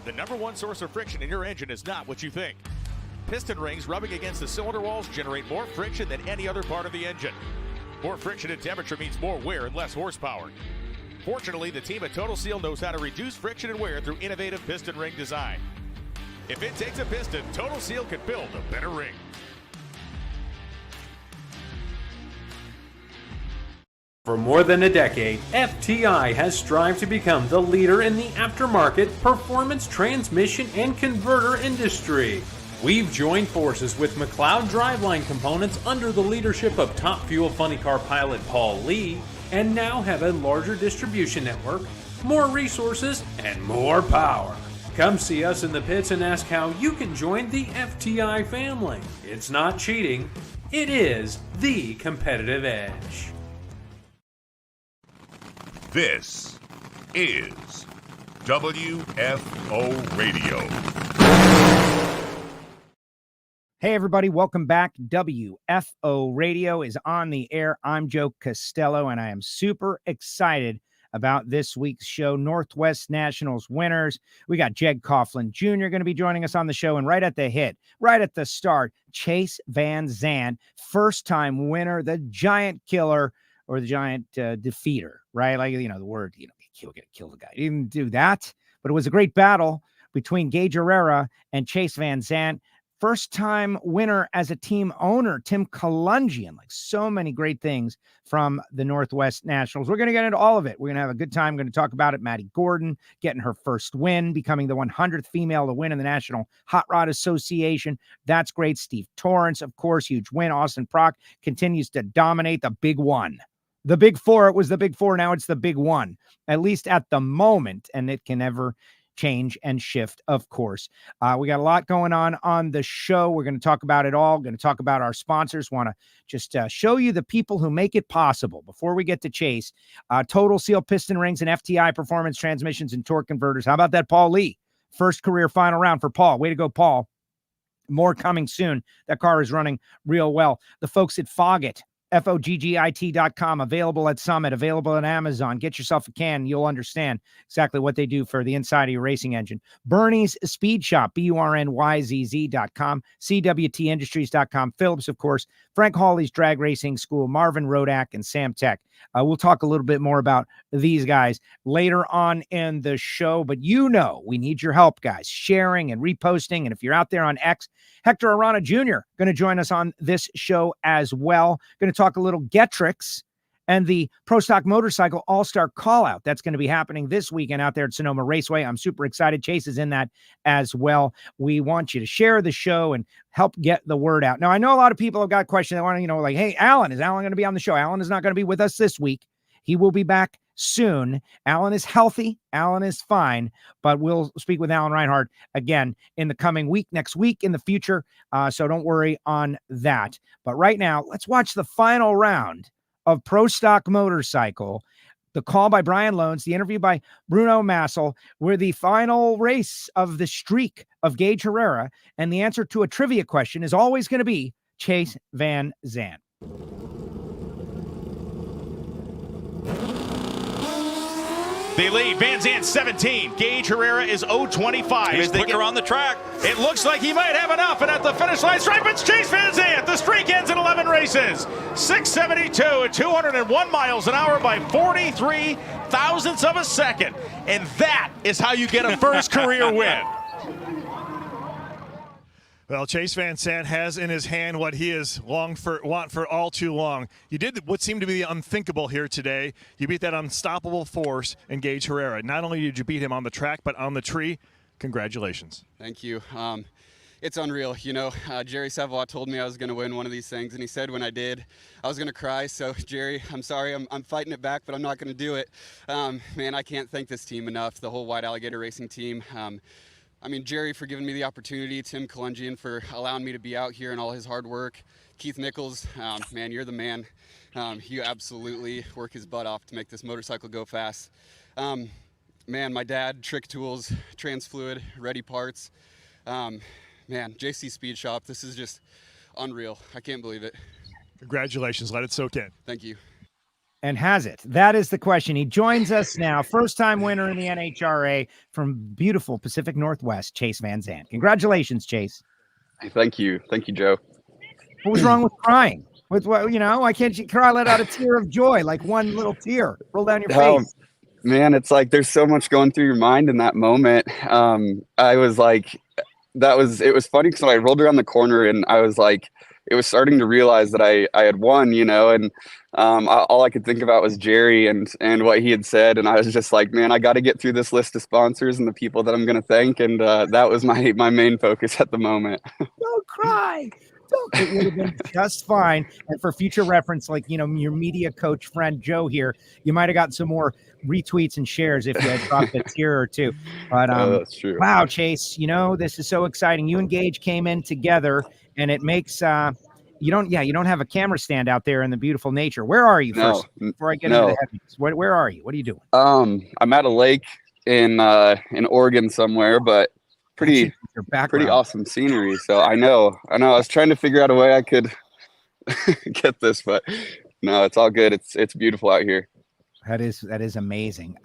The number one source of friction in your engine is not what you think. Piston rings rubbing against the cylinder walls generate more friction than any other part of the engine. More friction and temperature means more wear and less horsepower. Fortunately, the team at Total Seal knows how to reduce friction and wear through innovative piston ring design. If it takes a piston, Total Seal can build a better ring. For more than a decade, FTI has strived to become the leader in the aftermarket performance transmission and converter industry. We've joined forces with McLeod Driveline Components under the leadership of Top Fuel Funny Car pilot Paul Lee, and now have a larger distribution network, more resources, and more power. Come see us in the pits and ask how you can join the FTI family. It's not cheating, it is the competitive edge. This is WFO Radio. Hey, everybody. Welcome back. WFO Radio is on the air. I'm Joe Castello, and I am super excited about this week's show. Northwest Nationals winners. We got Jeg Coughlin Jr. going to be joining us on the show. And right at the start, Chase Van Sant, first-time winner, the giant killer, or the giant defeater, right? Like, the word, kill the guy. He didn't do that, but it was a great battle between Gaige Herrera and Chase Van Sant. First-time winner as a team owner, Tim Kulungian. Like, so many great things from the Northwest Nationals. We're going to get into all of it. We're going to have a good time. We're going to talk about it. Maddie Gordon getting her first win, becoming the 100th female to win in the National Hot Rod Association. That's great. Steve Torrence, of course, huge win. Austin Prock continues to dominate the big one. The big four, it was the big four. Now it's the big one, at least at the moment, and it can never change and shift, of course. We got a lot going on the show. We're going to talk about it all. We're going to talk about our sponsors. Want to just show you the people who make it possible. Before we get to Chase, Total Seal piston rings and FTI performance transmissions and torque converters. How about that, Paul Lee? First career final round for Paul. Way to go, Paul. More coming soon. That car is running real well. The folks at Foggit, FOGGIT.com, available at Summit, available at Amazon. Get yourself a can. You'll understand exactly what they do for the inside of your racing engine. Bernie's Speed Shop, BURNYZZ.com, CWTindustries.com. Phillips, of course, Frank Hawley's Drag Racing School, Marvin Rodak, and Sam Tech. We'll talk a little bit more about these guys later on in the show, but we need your help, guys, sharing and reposting. And if you're out there on X, Hector Arana Jr. going to join us on this show as well. Going to talk a little GETTRX and the Pro Stock Motorcycle All-Star Callout. That's going to be happening this weekend out there at Sonoma Raceway. I'm super excited. Chase is in that as well. We want you to share the show and help get the word out. Now, I know a lot of people have got questions. They want to, like, hey, Alan, is Alan going to be on the show? Alan is not going to be with us this week. He will be back soon. Alan is healthy. Alan is fine, but we'll speak with Alan Reinhart again in the coming week, next week, in the future. So don't worry on that. But right now, let's watch the final round of Pro Stock Motorcycle. The call by Brian Loans, the interview by Bruno Massel, were the final race of the streak of Gaige Herrera. And the answer to a trivia question is always going to be Chase Van Sant. They lead. VanZant 17. Gaige Herrera is 0-25. He's quicker on the track. It looks like he might have enough, and at the finish line stripe, it's Chase Van Sant. The streak ends in 11 races. 672 at 201 miles an hour by 43 thousandths of a second. And that is how you get a first career win. Well, Chase Van Sant has in his hand what he has want for all too long. You did what seemed to be the unthinkable here today. You beat that unstoppable force in Gaige Herrera. Not only did you beat him on the track, but on the tree. Congratulations. Thank you. It's unreal. Jerry Savoie told me I was going to win one of these things, and he said when I did, I was going to cry. So, Jerry, I'm sorry. I'm fighting it back, but I'm not going to do it. Man, I can't thank this team enough, the whole White Alligator Racing team. Jerry for giving me the opportunity, Tim Kulungian for allowing me to be out here and all his hard work, Keith Nichols, man, you're the man. You absolutely work his butt off to make this motorcycle go fast. Man, my dad, Trick Tools, Transfluid, Ready Parts. Man, JC Speed Shop, this is just unreal. I can't believe it. Congratulations. Let it soak in. Thank you. And has it? That is the question. He joins us now. First-time winner in the NHRA from beautiful Pacific Northwest, Chase Van Sant. Congratulations, Chase. Thank you. Thank you, Joe. What was wrong with crying? With what, why can't you cry? Let out a tear of joy, like one little tear roll down your face. Man, it's like there's so much going through your mind in that moment. I was like, it was funny because when I rolled around the corner and I was like, it was starting to realize that I had won, and all I could think about was Jerry and what he had said. And I was just like, man, I got to get through this list of sponsors and the people that I'm going to thank. And that was my main focus at the moment. Don't cry. It would have been just fine. And for future reference, like, your media coach friend Joe here, you might have got some more retweets and shares if you had dropped a tear or two. But that's true. Wow, Chase, this is so exciting. You and Gaige came in together, and it makes you don't have a camera stand out there in the beautiful nature. Where are you first before I get into the heavies? Where are you? What are you doing? I'm at a lake in Oregon somewhere, but pretty awesome scenery. So I know. I was trying to figure out a way I could get this, but no, it's all good. It's beautiful out here. That is amazing.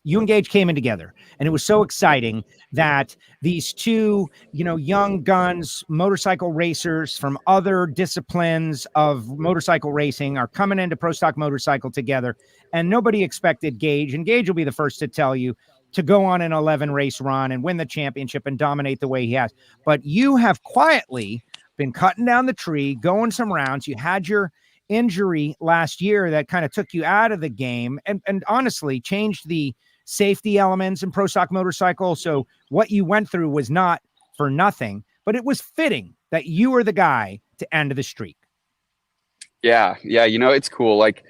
You and Gaige came in together, and it was so exciting that these two, young guns, motorcycle racers from other disciplines of motorcycle racing are coming into Pro Stock Motorcycle together, and nobody expected Gaige, and Gaige will be the first to tell you, to go on an 11 race run and win the championship and dominate the way he has. But you have quietly been cutting down the tree, going some rounds. You had your injury last year that kind of took you out of the game and honestly changed the safety elements in Pro Stock Motorcycle. So what you went through was not for nothing, but it was fitting that you were the guy to end the streak. Yeah. It's cool. Like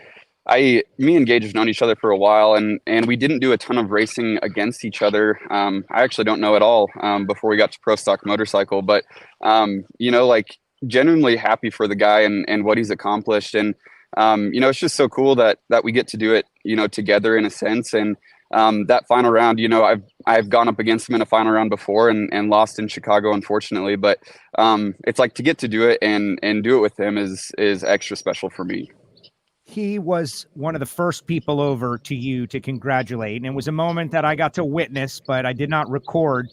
me and Gaige have known each other for a while, and we didn't do a ton of racing against each other. I actually don't know at all before we got to Pro Stock Motorcycle, but genuinely happy for the guy and what he's accomplished. And it's just so cool that we get to do it, together in a sense. And that final round, I've gone up against him in a final round before and lost in Chicago, unfortunately. But it's like to get to do it and do it with him is extra special for me. He was one of the first people over to you to congratulate. And it was a moment that I got to witness, but I did not record.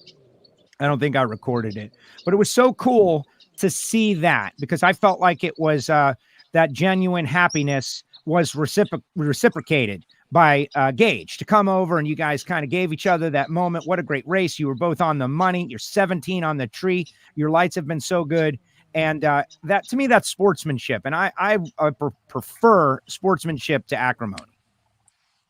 I don't think I recorded it, but it was so cool to see that, because I felt like it was that genuine happiness was reciprocated by Gaige to come over, and you guys kind of gave each other that moment. What a great race. You were both on the money. You're 17 on the tree. Your lights have been so good. And that, to me, that's sportsmanship. And I prefer sportsmanship to acrimony.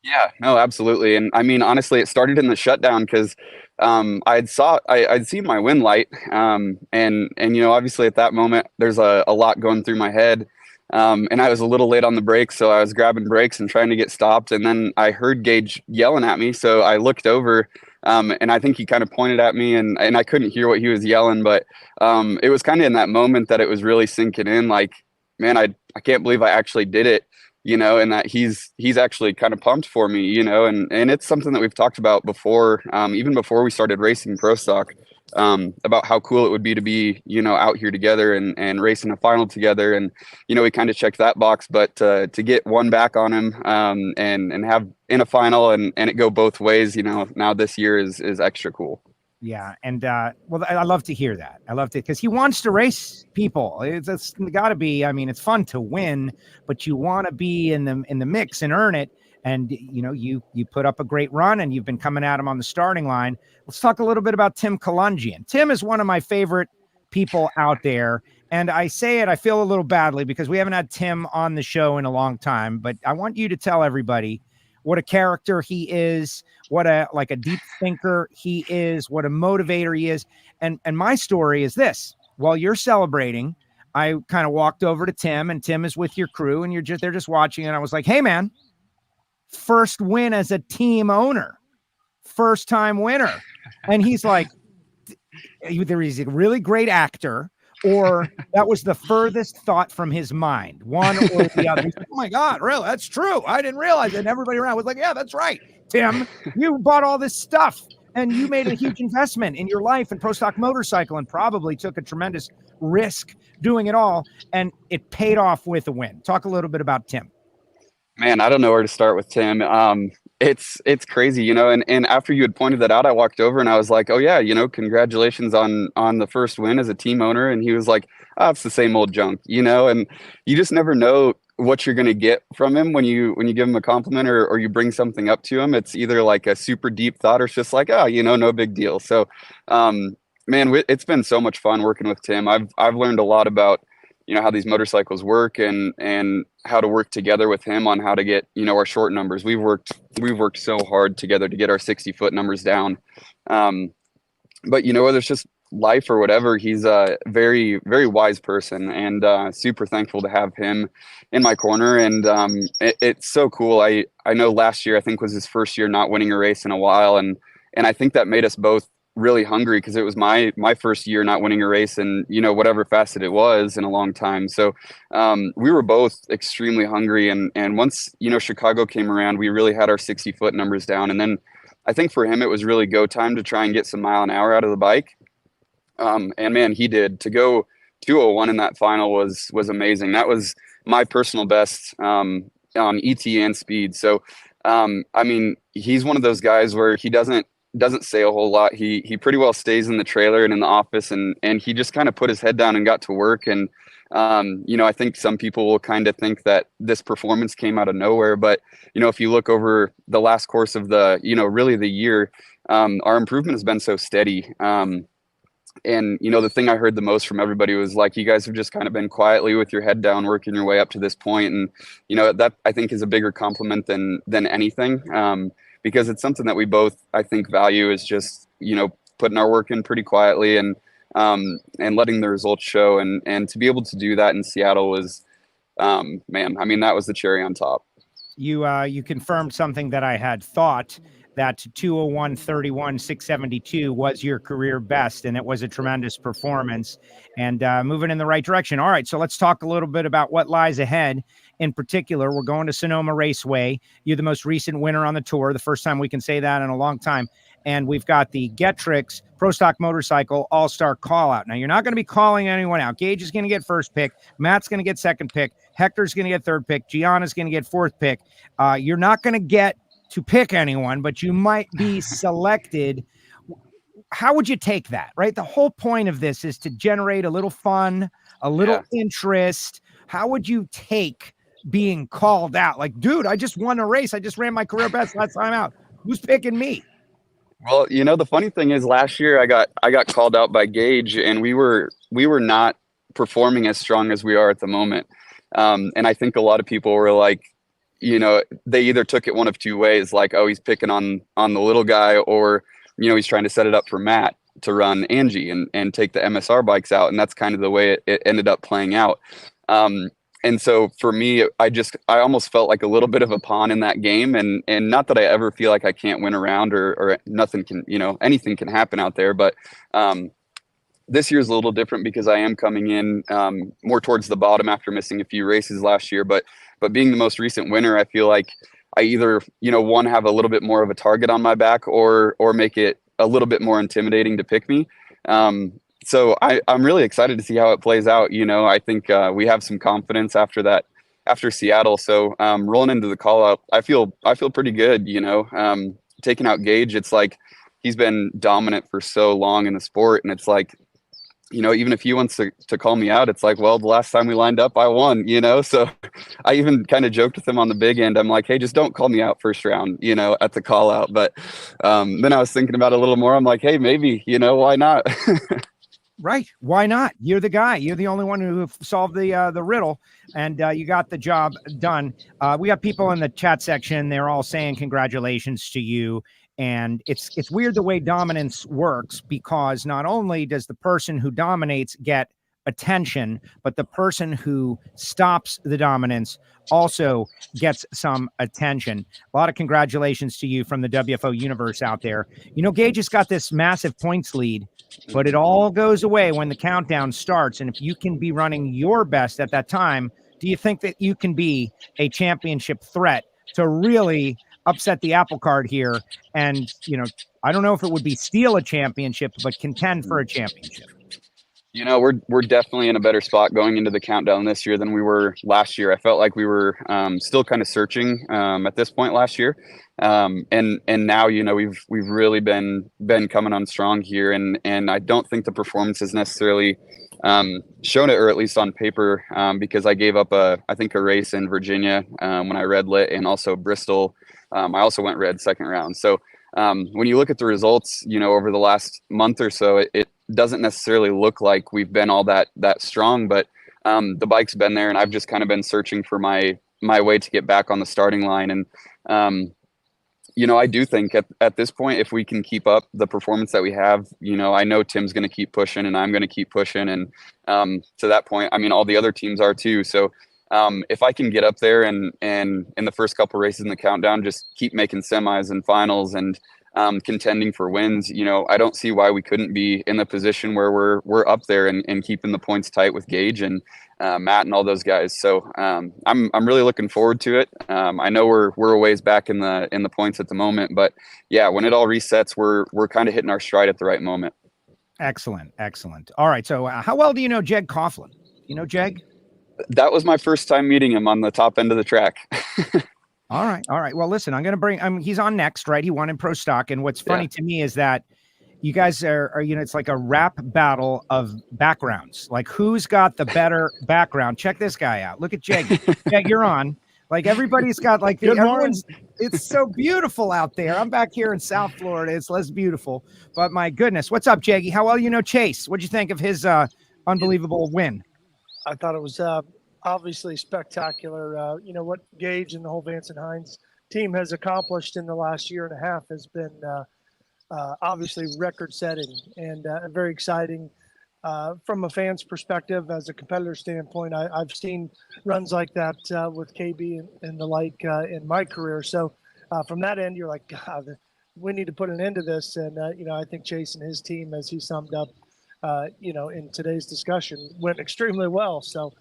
Yeah, no, absolutely. And I mean, honestly, it started in the shutdown because I'd seen my win light. And obviously at that moment, there's a lot going through my head. And I was a little late on the brakes, so I was grabbing brakes and trying to get stopped. And then I heard Gaige yelling at me. So I looked over, and I think he kind of pointed at me, and I couldn't hear what he was yelling. But it was kind of in that moment that it was really sinking in, like, man, I can't believe I actually did it, and that he's actually kind of pumped for me, and it's something that we've talked about before, even before we started racing Pro Stock, about how cool it would be to be, out here together and racing a final together. And, we kind of checked that box, but to get one back on him and have in a final and it go both ways, now this year is extra cool. Yeah. And well, I love to hear that. I love to, because he wants to race people. It's got to be, it's fun to win, but you want to be in the mix and earn it. And, you put up a great run, and you've been coming at him on the starting line. Let's talk a little bit about Tim Kulungian. Tim is one of my favorite people out there. And I say it, I feel a little badly because we haven't had Tim on the show in a long time, but I want you to tell everybody what a character he is, what a deep thinker he is, what a motivator he is. And my story is this: while you're celebrating, I kind of walked over to Tim, and Tim is with your crew, and they're just watching. And I was like, hey man, first win as a team owner, first time winner. And he's like, either he's a really great actor, or that was the furthest thought from his mind, one or the other. He's like, oh my God, really? That's true. I didn't realize it. And everybody around was like, yeah, that's right, Tim, you bought all this stuff and you made a huge investment in your life and Pro Stock Motorcycle, and probably took a tremendous risk doing it all. And it paid off with a win. Talk a little bit about Tim. Man, I don't know where to start with Tim. It's crazy, and after you had pointed that out, I walked over and I was like, oh yeah, congratulations on the first win as a team owner. And he was like, oh, it's the same old junk, and you just never know what you're going to get from him when you give him a compliment or you bring something up to him. It's either like a super deep thought or it's just like, oh, no big deal. So, man, it's been so much fun working with Tim. I've learned a lot about, how these motorcycles work and how to work together with him on how to get, our short numbers. We've worked so hard together to get our 60-foot numbers down. But whether it's just life or whatever, he's a very, very wise person, and super thankful to have him in my corner. And it's so cool. I know last year, I think, was his first year not winning a race in a while. And I think that made us both really hungry because it was my first year not winning a race in whatever facet it was in a long time. So we were both extremely hungry, and once Chicago came around, we really had our 60-foot numbers down. And then I think for him it was really go time to try and get some mile an hour out of the bike, and man, he did. To go 201 in that final was amazing. That was my personal best on ET and speed. So I mean, he's one of those guys where he doesn't say a whole lot. He pretty well stays in the trailer and in the office, and he just kind of put his head down and got to work. And I think some people will kind of think that this performance came out of nowhere, but if you look over the last course of the really the year, our improvement has been so steady. And the thing I heard the most from everybody was like, you guys have just kind of been quietly with your head down working your way up to this point. And that I think is a bigger compliment than anything. Because it's something that we both, I think, value is just, putting our work in pretty quietly and letting the results show. And to be able to do that in Seattle was, man, I mean, that was the cherry on top. You confirmed something that I had thought, that 201.31 672 was your career best, and it was a tremendous performance and moving in the right direction. All right, so let's talk a little bit about what lies ahead. In particular, we're going to Sonoma Raceway. You're the most recent winner on the tour, the first time we can say that in a long time. And we've got the GETTRX Pro Stock Motorcycle All-Star Callout. Now, you're not going to be calling anyone out. Gaige is going to get first pick. Matt's going to get second pick. Hector's going to get third pick. Gianna's going to get fourth pick. You're not going to get to pick anyone, but you might be selected. How would you take that, right? The whole point of this is to generate a little fun, a little interest. How would you take being called out? Like, dude, I just won a race. I just ran my career best last time out. Who's picking me? Well, the funny thing is last year I got called out by Gaige, and we were not performing as strong as we are at the moment. And I think a lot of people were like, they either took it one of two ways, like, oh, he's picking on the little guy, or, he's trying to set it up for Matt to run Angie and take the MSR bikes out. And that's kind of the way it ended up playing out. And so for me, I almost felt like a little bit of a pawn in that game. And not that I ever feel like I can't win around or nothing can, anything can happen out there. But this year's a little different because I am coming in more towards the bottom after missing a few races last year. But being the most recent winner, I feel like I either, one, have a little bit more of a target on my back or make it a little bit more intimidating to pick me. So I'm really excited to see how it plays out. I think we have some confidence after Seattle. So rolling into the call out, I feel pretty good. Taking out Gaige, it's like he's been dominant for so long in the sport, and it's like, even if he wants to call me out, it's like, well, the last time we lined up, I won. So I even kind of joked with him on the big end. I'm like, hey, just don't call me out first round, at the call out. But then I was thinking about it a little more. I'm like, hey, maybe, why not? Right. Why not? You're the guy. You're the only one who solved the riddle, and you got the job done. We got people in the chat section. They're all saying congratulations to you. And it's weird the way dominance works, because not only does the person who dominates get attention, but the person who stops the dominance also gets some attention. A lot of congratulations to you from the WFO universe out there. Gaige has got this massive points lead, but it all goes away when the countdown starts. And if you can be running your best at that time, do you think that you can be a championship threat to really upset the apple cart here? And, I don't know if it would be steal a championship, but contend for a championship. We're definitely in a better spot going into the countdown this year than we were last year. I felt like we were still kind of searching at this point last year, and now we've really been coming on strong here, and I don't think the performance has necessarily shown it, or at least on paper, because I gave up a race in Virginia when I red lit, and also Bristol. I also went red second round. So when you look at the results, over the last month or so, it doesn't necessarily look like we've been all that strong, but the bike's been there, and I've just kind of been searching for my way to get back on the starting line. And I do think at this point, if we can keep up the performance that we have, I know Tim's going to keep pushing, and I'm going to keep pushing, and to that point, I mean, all the other teams are too. So if I can get up there and in the first couple races in the countdown, just keep making semis and finals and contending for wins, I don't see why we couldn't be in the position where we're up there and keeping the points tight with Gaige and Matt and all those guys. So I'm really looking forward to it. I know we're a ways back in the points at the moment, but yeah, when it all resets, we're kind of hitting our stride at the right moment. Excellent. All right. So how well do you know Jeg Coughlin? You know Jeg? That was my first time meeting him on the top end of the track. All right. Well, listen, I'm going to bring, he's on next, right? He won in Pro Stock. And what's funny to me is that you guys are, it's like a rap battle of backgrounds. Like, who's got the better background? Check this guy out. Look at Jeg. Jeg, you're on. Like, everybody's got like, it's so beautiful out there. I'm back here in South Florida. It's less beautiful, but my goodness. What's up, Jeggy? How well you know Chase? What'd you think of his unbelievable win? I thought it was obviously spectacular. What Gaige and the whole VanZant Hines team has accomplished in the last year and a half has been obviously record-setting and very exciting. From a fan's perspective, as a competitor standpoint, I've seen runs like that with KB and the like in my career. So from that end, you're like, God, we need to put an end to this. And, I think Chase and his team, as he summed up, in today's discussion, went extremely well. So,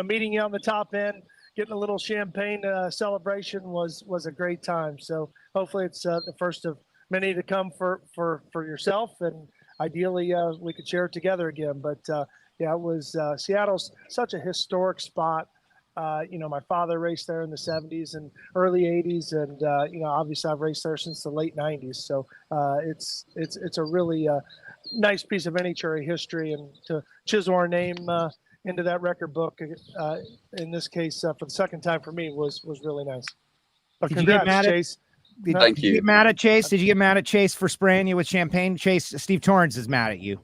meeting you on the top end, getting a little champagne celebration was a great time. So hopefully it's the first of many to come for yourself, and ideally we could share it together again. But it was Seattle's such a historic spot. My father raced there in the 70s and early 80s, and obviously I've raced there since the late 90s. So it's a really nice piece of NHRA history, and to chisel our name into that record book, in this case for the second time for me, was really nice. But Did you get mad Chase. Thank you. Did you get mad at Chase? Did you get mad at Chase for spraying you with champagne? Chase, Steve Torrence is mad at you.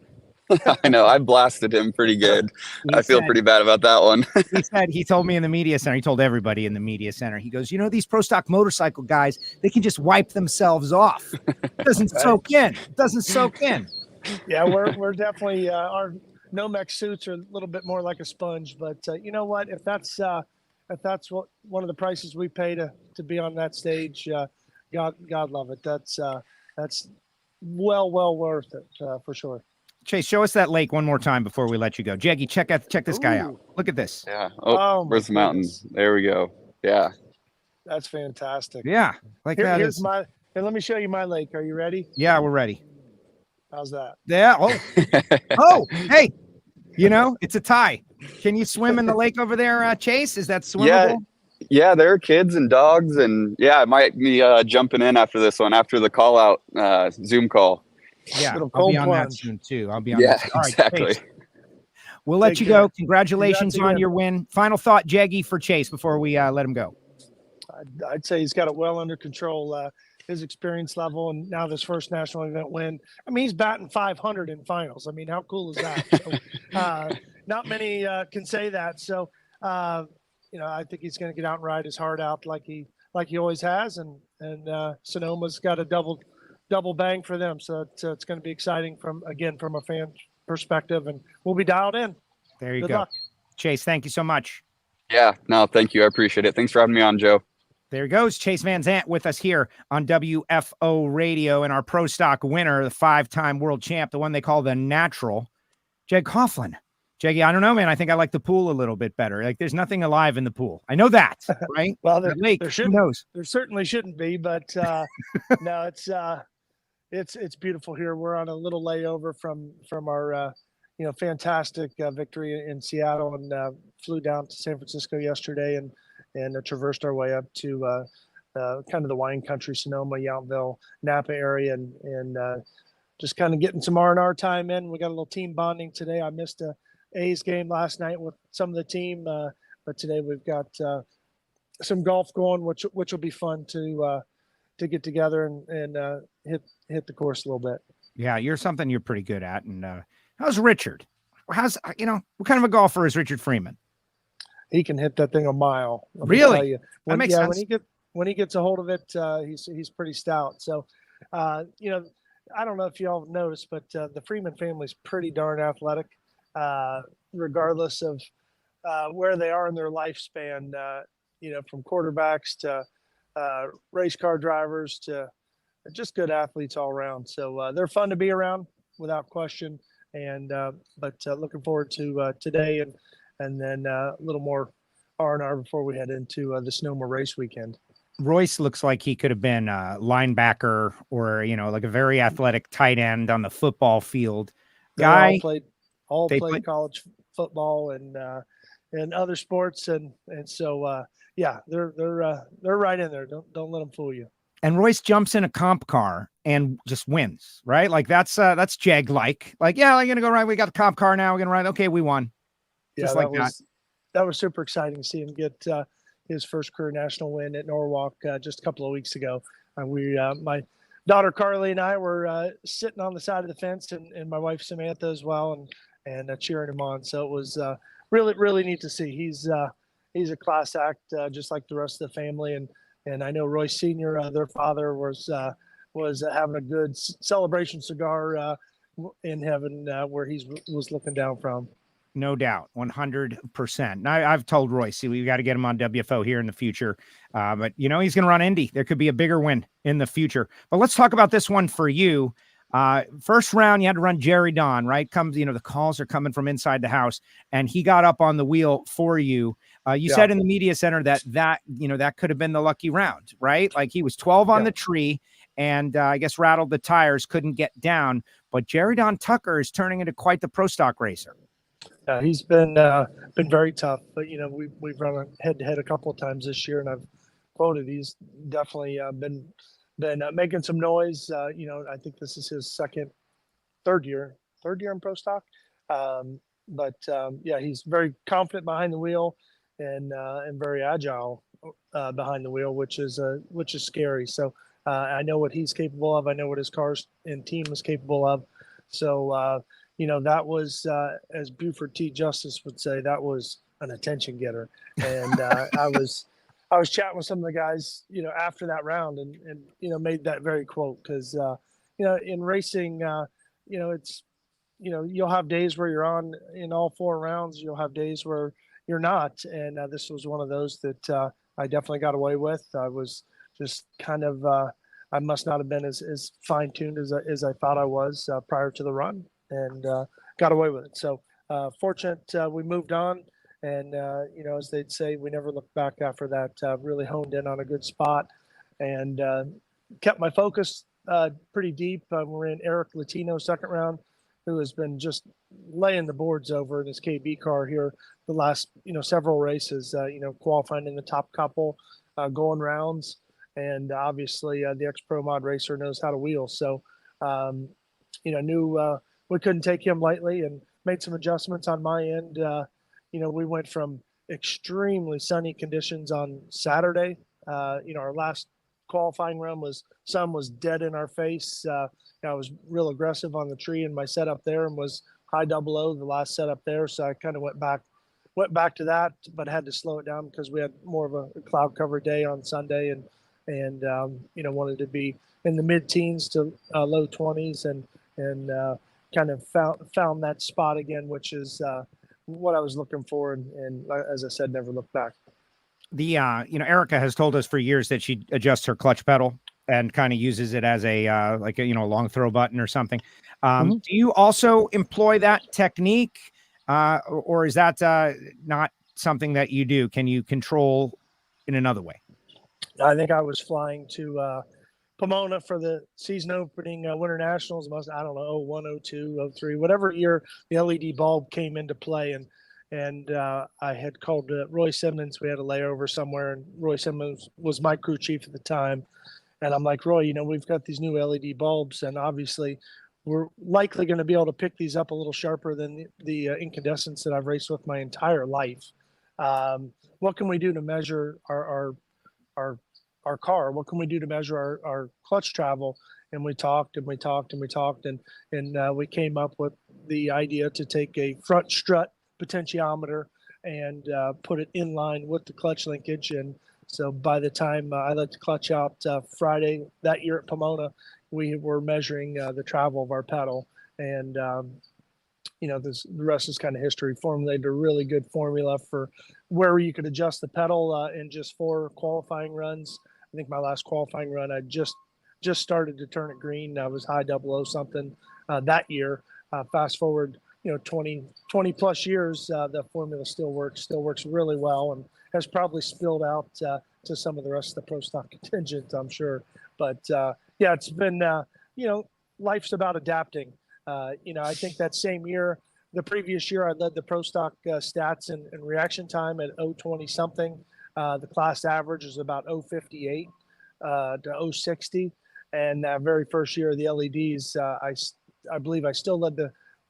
I know. I blasted him pretty good. I feel pretty bad about that one. He told me in the media center, he told everybody in the media center, he goes, these pro stock motorcycle guys, they can just wipe themselves off. It doesn't soak in. It doesn't soak in. Yeah, we're definitely our Nomex suits are a little bit more like a sponge, but you know what? If that's what one of the prices we pay to be on that stage, God love it. That's well worth it for sure. Chase, show us that lake one more time before we let you go. Jeggy, check this guy out. Look at this. Yeah. Oh, where's the mountains? There we go. Yeah. That's fantastic. Yeah. Here's my. And let me show you my lake. Are you ready? Yeah, we're ready. How's that? Yeah. Oh, hey, it's a tie. Can you swim in the lake over there, Chase? Is that swimmable? Yeah, there are kids and dogs, and I might be jumping in after this one, after the call out Zoom call. Yeah, I'll be on that soon too. I'll be on that soon. All right, exactly. Chase, we'll let you go. Congratulations on your win. Final thought, Jeggy, for Chase before we let him go. I'd say he's got it well under control. His experience level, and now this first national event win. I mean, he's batting 500 in finals. I mean, how cool is that? So, not many can say that. So, I think he's going to get out and ride his heart out like he always has. And Sonoma's got a double bang for them. So it's going to be exciting from a fan perspective, and we'll be dialed in. There you Good go. luck. Chase, thank you so much. Yeah, no, thank you. I appreciate it. Thanks for having me on, Joe. There goes Chase Van Sant with us here on WFO Radio, and our pro stock winner, the 5-time world champ, the one they call the natural, Jeg Coughlin. Jeggy, I don't know, man. I think I like the pool a little bit better. Like, there's nothing alive in the pool. I know that, right? Well, the lake, who knows? There certainly shouldn't be, but no, it's beautiful here. We're on a little layover from our fantastic victory in Seattle, and flew down to San Francisco yesterday and traversed our way up to kind of the wine country, Sonoma, Yountville, Napa area, and just kind of getting some R&R time in. We got a little team bonding today. I missed a A's game last night with some of the team, but today we've got some golf going, which will be fun to get together and hit the course a little bit. Yeah, you're something you're pretty good at. And how's Richard? What kind of a golfer is Richard Freeman? He can hit that thing a mile. Really? That makes sense. When he gets a hold of it, he's pretty stout. So, I don't know if y'all have noticed, but the Freeman family is pretty darn athletic, regardless of where they are in their lifespan. From quarterbacks to race car drivers to just good athletes all around. So they're fun to be around without question. And but looking forward to today and then a little more R&R before we head into the Sonoma race weekend. Royce looks like he could have been a linebacker or, like a very athletic tight end on the football field. Guy all played college football and other sports. And so, they're right in there. Don't let them fool you. And Royce jumps in a comp car and just wins, right? Like that's Jag-like. Like, yeah, I'm going to go right. We got the comp car now. We're going to ride. Okay, we won. Just like that. That was super exciting to see him get his first career national win at Norwalk just a couple of weeks ago. My daughter Carly and I were sitting on the side of the fence, and my wife Samantha as well, and cheering him on. So it was really, really neat to see. He's a class act, just like the rest of the family. And I know Royce Sr., their father, was having a good celebration cigar in heaven where he was looking down from. No doubt, 100%. I've told Royce, we got to get him on WFO here in the future. But, he's going to run Indy. There could be a bigger win in the future. But let's talk about this one for you. First round, you had to run Jerry Don, right? The calls are coming from inside the house, and he got up on the wheel for you. You said in the media center that could have been the lucky round, right? Like he was 12 on the tree and I guess rattled the tires, couldn't get down. But Jerry Don Tucker is turning into quite the pro stock racer. He's been very tough, but we've run head to head a couple of times this year, and I've quoted he's definitely been making some noise. I think this is his third year in pro stock, but he's very confident behind the wheel and very agile behind the wheel, which is scary. So I know what he's capable of. I know what his cars and team is capable of. So. That was, as Buford T. Justice would say, that was an attention getter. And I was chatting with some of the guys, after that round and made that very quote because, in racing, it's, you'll have days where you're on in all four rounds. You'll have days where you're not. And this was one of those that I definitely got away with. I was just kind of, I must not have been as fine-tuned as I thought I was prior to the run. And got away with it. So fortunate we moved on. And, as they'd say, we never looked back after that, really honed in on a good spot and kept my focus pretty deep. We're in Eric Latino second round, who has been just laying the boards over in his KB car here the last, several races, qualifying in the top couple, going rounds. And obviously the ex-pro mod racer knows how to wheel. So, knew we couldn't take him lightly and made some adjustments on my end. We went from extremely sunny conditions on Saturday. Our last qualifying run sun was dead in our face. I was real aggressive on the tree in my setup there and was high 00 the last setup there. So I kind of went back to that, but had to slow it down because we had more of a cloud cover day on Sunday and wanted to be in the mid-teens to low 20s and kind of found that spot again, which is what I was looking for. And as I said, never looked back. Erica has told us for years that she adjusts her clutch pedal and kind of uses it as a long throw button or something. Do you also employ that technique or is that not something that you do? Can you control in another way? I think I was flying to Pomona for the season opening Winter Nationals. I don't know, 01, 02, 03, whatever year the LED bulb came into play. And I had called Roy Simmons. We had a layover somewhere, and Roy Simmons was my crew chief at the time. And I'm like, Roy, we've got these new LED bulbs, and obviously we're likely going to be able to pick these up a little sharper than the incandescents that I've raced with my entire life. What can we do to measure our car? What can we do to measure our clutch travel? And we talked and we talked and we talked, and we came up with the idea to take a front strut potentiometer and put it in line with the clutch linkage. And so by the time I let the clutch out Friday that year at Pomona, we were measuring the travel of our pedal. And, the rest is kind of history. Formulated a really good formula for where you could adjust the pedal in just 4 qualifying runs. I think my last qualifying run, I just started to turn it green. I was high 00 something that year. Fast forward, 20 plus years, the formula still works really well, and has probably spilled out to some of the rest of the pro stock contingent, I'm sure. But it's been, life's about adapting. I think that same year, the previous year, I led the pro stock stats and reaction time at 020 something. The class average is about 058 to 060. And that very first year of the LEDs, I believe I still led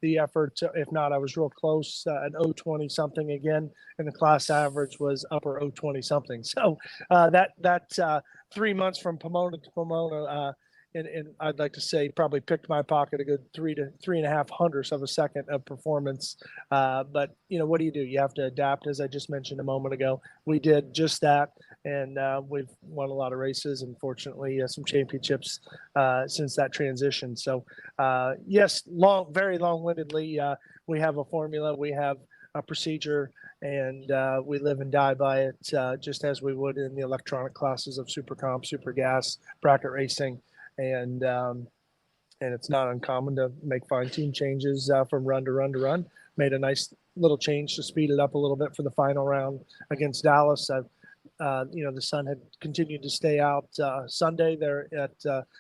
the effort. If not, I was real close at 020 something again, and the class average was upper 020 something. So that 3 months from Pomona to Pomona, and I'd like to say probably picked my pocket a good 3 to 3.5 hundredths of a second of performance. But what do? You have to adapt, as I just mentioned a moment ago. We did just that, and we've won a lot of races, and fortunately some championships since that transition. So yes, very long-windedly, we have a formula, we have a procedure, and we live and die by it, just as we would in the electronic classes of Super Comp, Super Gas, bracket racing. And it's not uncommon to make fine-tune changes from run to run to run. Made a nice little change to speed it up a little bit for the final round against Dallas. The sun had continued to stay out Sunday there at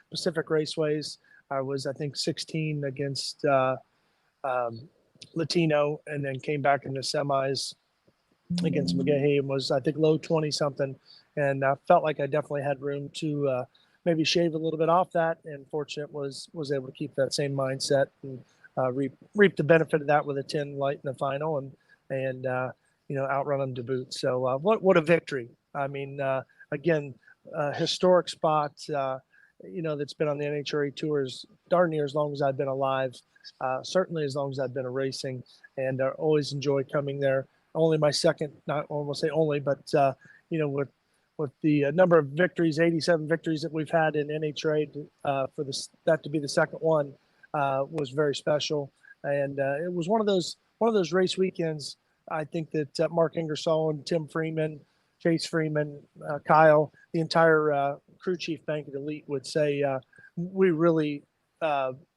Pacific Raceways. I was, I think, 16 against Latino, and then came back in the semis against McGahey and was, I think, low 20 something, and felt like I definitely had room to maybe shave a little bit off that, and fortunate was able to keep that same mindset and reap the benefit of that with a 10 light in the final, and outrun them to boot. So what a victory. I mean, again, historic spot, that's been on the NHRA tours darn near as long as I've been alive, certainly as long as I've been a racing, and always enjoy coming there. Only my second, not almost say only, but with the number of victories, 87 victories that we've had in NHRA, for that to be the second one was very special. And it was one of those race weekends, I think, that Mark Ingersoll and Tim Freeman, Chase Freeman, Kyle, the entire crew chief bank at Elite would say we really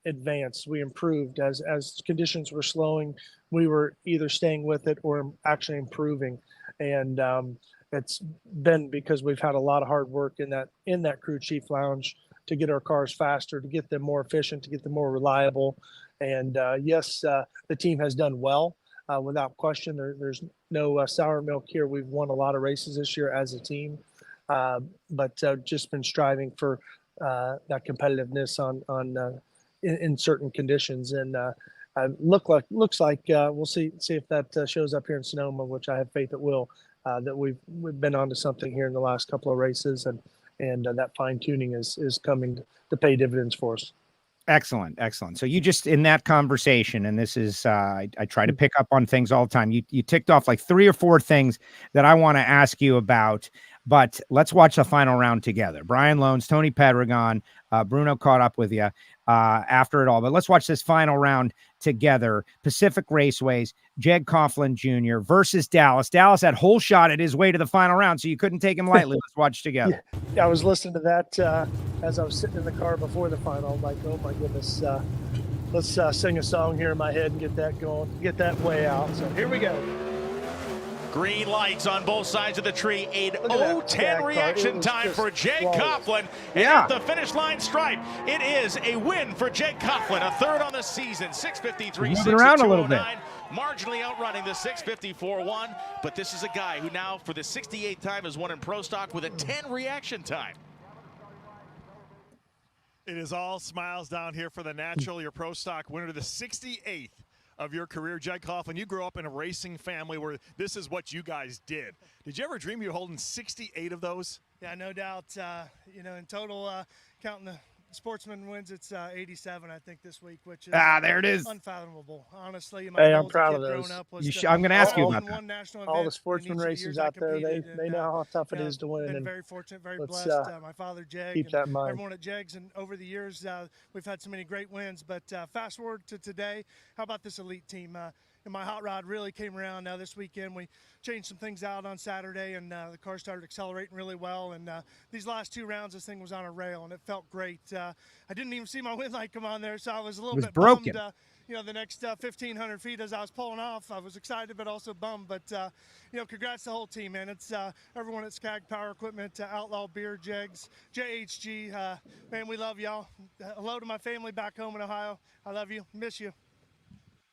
advanced, we improved. As conditions were slowing, we were either staying with it or actually improving. And it's been because we've had a lot of hard work in that crew chief lounge to get our cars faster, to get them more efficient, to get them more reliable. And yes, the team has done well, without question. There's no sour milk here. We've won a lot of races this year as a team, but just been striving for that competitiveness in certain conditions. And looks like we'll see if that shows up here in Sonoma, which I have faith it will. That we've been onto something here in the last couple of races, and that fine tuning is coming to pay dividends for us. Excellent. So you just, in that conversation, and this is, I try to pick up on things all the time. You ticked off like 3 or 4 things that I want to ask you about, but let's watch the final round together. Brian Loans, Tony Pedregon, Bruno caught up with you after it all, but let's watch this final round together. Pacific Raceways, Jeg Coughlin Jr. versus Dallas. Dallas had whole shot at his way to the final round, so you couldn't take him lightly. Let's watch together. Yeah, I was listening to that as I was sitting in the car before the final. I'm like, oh my goodness, let's sing a song here in my head and get that going, get that way out. So here we go. Green lights on both sides of the tree. A Look at that 0-10 reaction time just for Jeg Coughlin. And Yeah. at the finish line stripe, it is a win for Jeg Coughlin, a third on the season, 6:53, Moving around a little bit. 6:02:09, marginally outrunning the 6:54.1. But this is a guy who now, for the 68th time, has won in Pro Stock with a 10 reaction time. It is all smiles down here for the natural, your Pro Stock winner, the 68th of your career. Jeg Coughlin, you grew up in a racing family where this is what you guys did. Did you ever dream you were holding 68 of those? Yeah, no doubt. In total, counting the sportsman wins, it's 87, I think, this week, which is there it is. unfathomable. Honestly, Hey, I'm proud of those. I'm going to ask you about that. All the sportsman races out there, they know how tough it is to win. Been And very fortunate, very let's, blessed. My father, Jeg, keep that in mind. everyone at Jeg's, and over the years, we've had so many great wins. But fast forward to today, how about this elite team? And my hot rod really came around this weekend. We changed some things out on Saturday, and the car started accelerating really well. And these last 2 rounds, this thing was on a rail, and it felt great. I didn't even see my wind light come on there, so I was a little bit broken. bummed. The next 1,500 feet as I was pulling off, I was excited but also bummed. But, congrats to the whole team, man. It's everyone at Skag Power Equipment, Outlaw Beer, Jegs, JHG. Man, we love y'all. Hello to my family back home in Ohio. I love you. Miss you.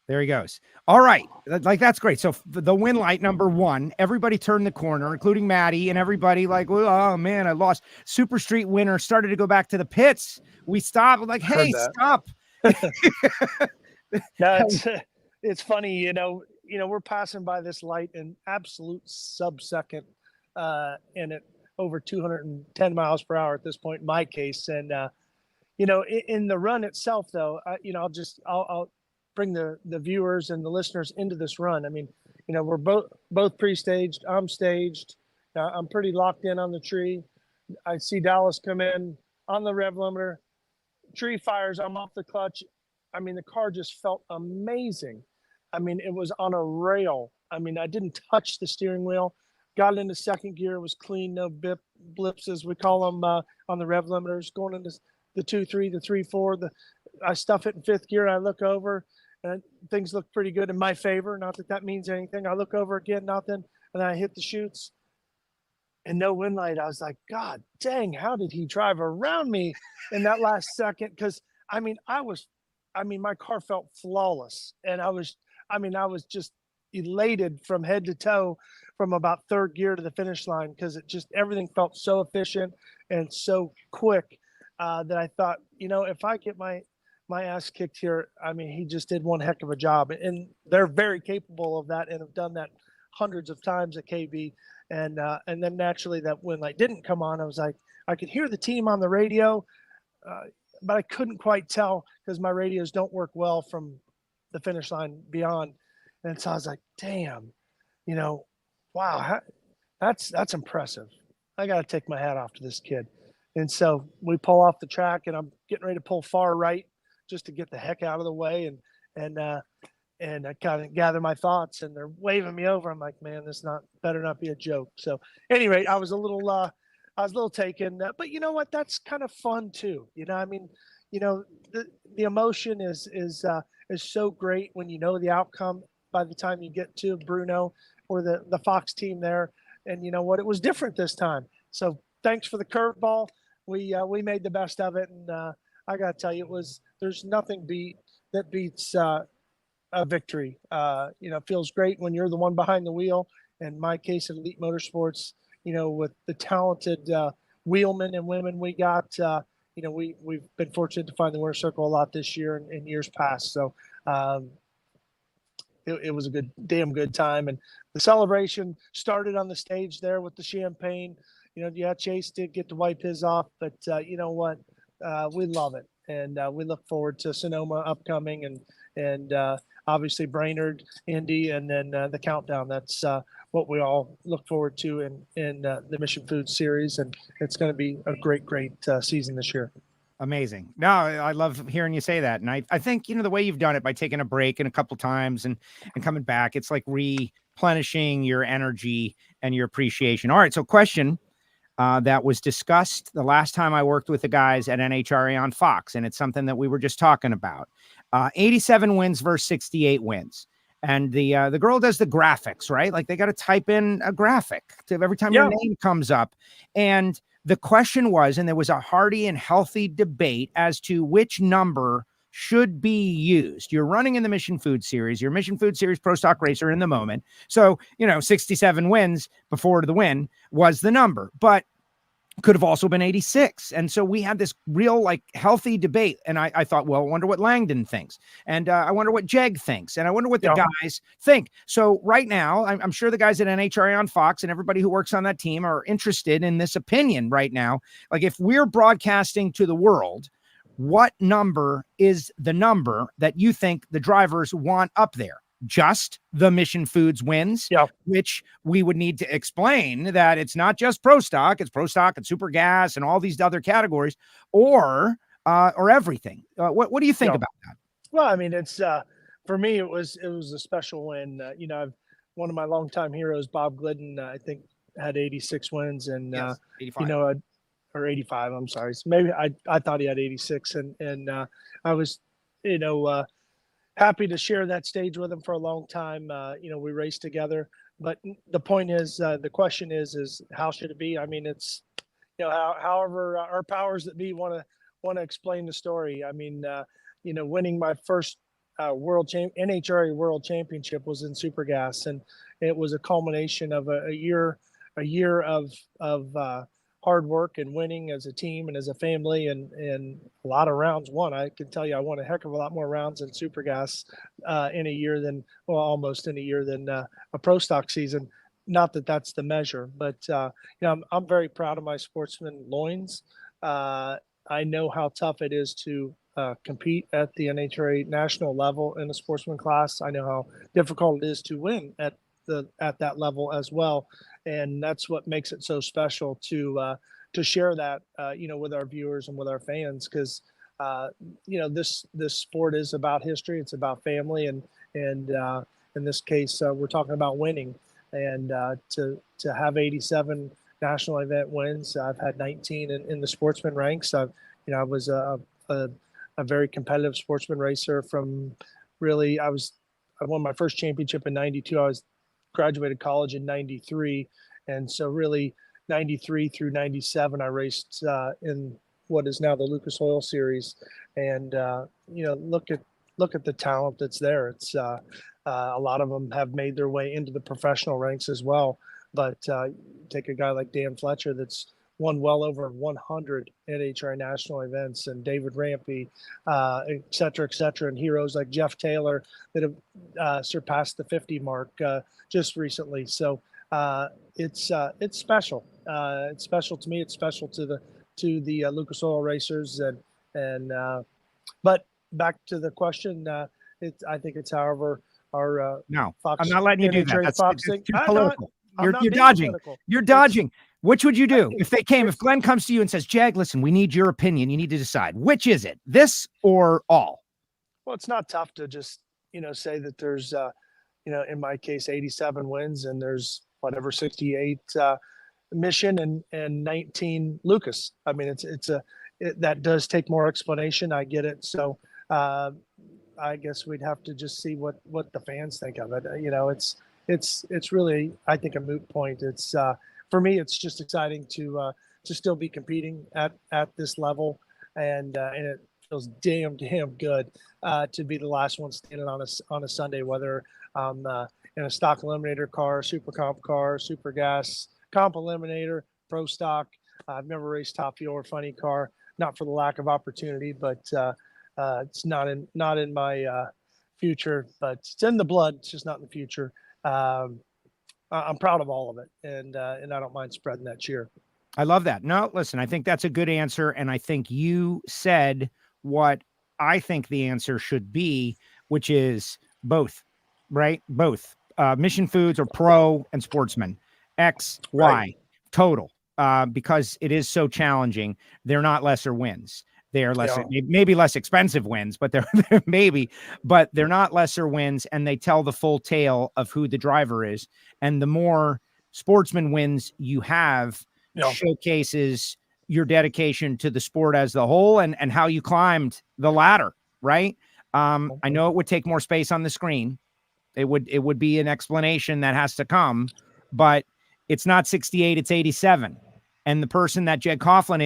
There he goes. All right. That's great. So the win light number 1, everybody turned the corner, including Maddie, and everybody oh man, I lost. Super Street winner started to go back to the pits. We stopped. Like, hey, stop. No, it's funny, we're passing by this light in absolute sub-second, and at over 210 miles per hour at this point in my case. And, in the run itself, though, I'll bring the viewers and the listeners into this run. I mean, we're both pre-staged. I'm staged. I'm pretty locked in on the tree. I see Dallas come in on the rev limiter. Tree fires. I'm off the clutch. I mean, the car just felt amazing. I mean, it was on a rail. I mean, I didn't touch the steering wheel. Got into second gear. It was clean. No blips, as we call them, on the rev limiters. Going into the 2.3, the 3.4. I stuff it in 5th gear. I look over. And things look pretty good in my favor. Not that that means anything. I look over again, nothing. And I hit the chutes and no wind light. I was like, God dang, how did he drive around me in that last second? Because, my car felt flawless. And I was just elated from head to toe from about 3rd gear to the finish line, because everything felt so efficient and so quick that I thought, if I get my ass kicked here, he just did one heck of a job, and they're very capable of that and have done that hundreds of times at KB. And then naturally that wind light didn't come on. I was like, I could hear the team on the radio, but I couldn't quite tell because my radios don't work well from the finish line beyond. And so I was like, damn, wow, that's impressive. I got to take my hat off to this kid. And so we pull off the track, and I'm getting ready to pull far right just to get the heck out of the way, and I kind of gather my thoughts, and they're waving me over. I'm like, man, this better not be a joke. So, anyway, I was a little taken, but you know what? That's kind of fun too. The emotion is so great when you know the outcome by the time you get to Bruno or the Fox team there, and you know what? It was different this time. So, thanks for the curveball. We made the best of it, and I got to tell you, there's nothing that beats a victory. It feels great when you're the one behind the wheel. In my case, at Elite Motorsports, with the talented wheelmen and women we got, we've been fortunate to find the winner circle a lot this year and years past. So it was a damn good time. And the celebration started on the stage there with the champagne. Chase did get to wipe his off, but you know what? We love it. And we look forward to Sonoma upcoming and obviously Brainerd, Indy, and then the countdown. That's what we all look forward to in the Mission Food Series. And it's going to be a great season this year. Amazing. No, I love hearing you say that. And I think, the way you've done it by taking a break and a couple times and coming back, it's like replenishing your energy and your appreciation. All right. So question that was discussed the last time I worked with the guys at NHRA on Fox, and it's something that we were just talking about. 87 wins versus 68 wins. and the girl does the graphics, right? Like they got to type in a graphic to every time your name comes up. And the question was, and there was a hearty and healthy debate as to which number should be used. You're running in the Mission Food Series, your Mission Food Series Pro Stock racer in the moment. So, 67 wins before the win was the number, but could have also been 86. And so we had this real healthy debate. And I thought, well, I wonder what Langdon thinks. And I wonder what Jeg thinks. And I wonder what the guys think. So right now, I'm sure the guys at NHRA on Fox and everybody who works on that team are interested in this opinion right now. Like if we're broadcasting to the world, what number is the number that you think the drivers want up there? Just the Mission Foods wins, which we would need to explain that it's not just Pro Stock, it's Pro Stock and Super Gas and all these other categories, or everything. What do you think about that? Well, I mean, it's for me, it was a special win. One of my longtime heroes, Bob Glidden, I think had 86 wins, and 85. Or 85. I'm sorry. So maybe I thought he had 86, and I was, happy to share that stage with him for a long time. We raced together, but the point is, the question is how should it be? I mean, it's, however our powers that be want to explain the story. I mean, winning my first NHRA World Championship was in Super Gas, and it was a culmination of a year of hard work and winning as a team and as a family, and a lot of rounds won. I can tell you I won a heck of a lot more rounds in Super Gas in a year than, almost in a year than a Pro Stock season. Not that that's the measure, but I'm very proud of my sportsman loins. I know how tough it is to compete at the NHRA National level in the sportsman class. I know how difficult it is to win at that level as well. And that's what makes it so special to share that, with our viewers and with our fans, because, this sport is about history. It's about family. And in this case, we're talking about winning, and to have 87 national event wins. I've had 19 in the sportsman ranks. I was a very competitive sportsman racer from really, I won my first championship in 92. I graduated college in 93. And so really 93 through 97, I raced in what is now the Lucas Oil Series. And, look at the talent that's there. It's a lot of them have made their way into the professional ranks as well. But take a guy like Dan Fletcher that's won well over 100 NHRA national events, and David Rampy, et cetera, and heroes like Jeff Taylor that have surpassed the 50 mark just recently. So it's special. It's special to me. It's special to the Lucas Oil racers, and but back to the question. I think it's however our no. Fox, I'm not letting you do that. That's too political. You're dodging. political. You're dodging. Which would you do if Glenn comes to you and says, Jag, listen, we need your opinion. You need to decide. Which is it, this or all? Well, it's not tough to just, say that there's, in my case, 87 wins, and there's whatever 68 Mission and 19 Lucas. I mean, that does take more explanation. I get it. So I guess we'd have to just see what the fans think of it. It's really, I think, a moot point. It's for me, it's just exciting to still be competing at this level, and it feels damn good to be the last one standing on a Sunday, whether in a stock eliminator car, super comp car, super gas, comp eliminator, pro stock. I've never raced top fuel or funny car, not for the lack of opportunity, but it's not in my future, but it's in the blood. It's just not in the future. I'm proud of all of it, and I don't mind spreading that cheer. I love that. No, listen, I think that's a good answer, and I think you said what I think the answer should be, which is both, right? Both. Mission Foods or pro and sportsman, X, Y, right. Total, because it is so challenging. They're not lesser wins. They are less, maybe less expensive wins, but they're but they're not lesser wins, and they tell the full tale of who the driver is. And the more sportsman wins you have, showcases your dedication to the sport as the whole, and how you climbed the ladder, right? I know it would take more space on the screen. It would be an explanation that has to come, but it's not 68, it's 87. And the person that Jeg Coughlin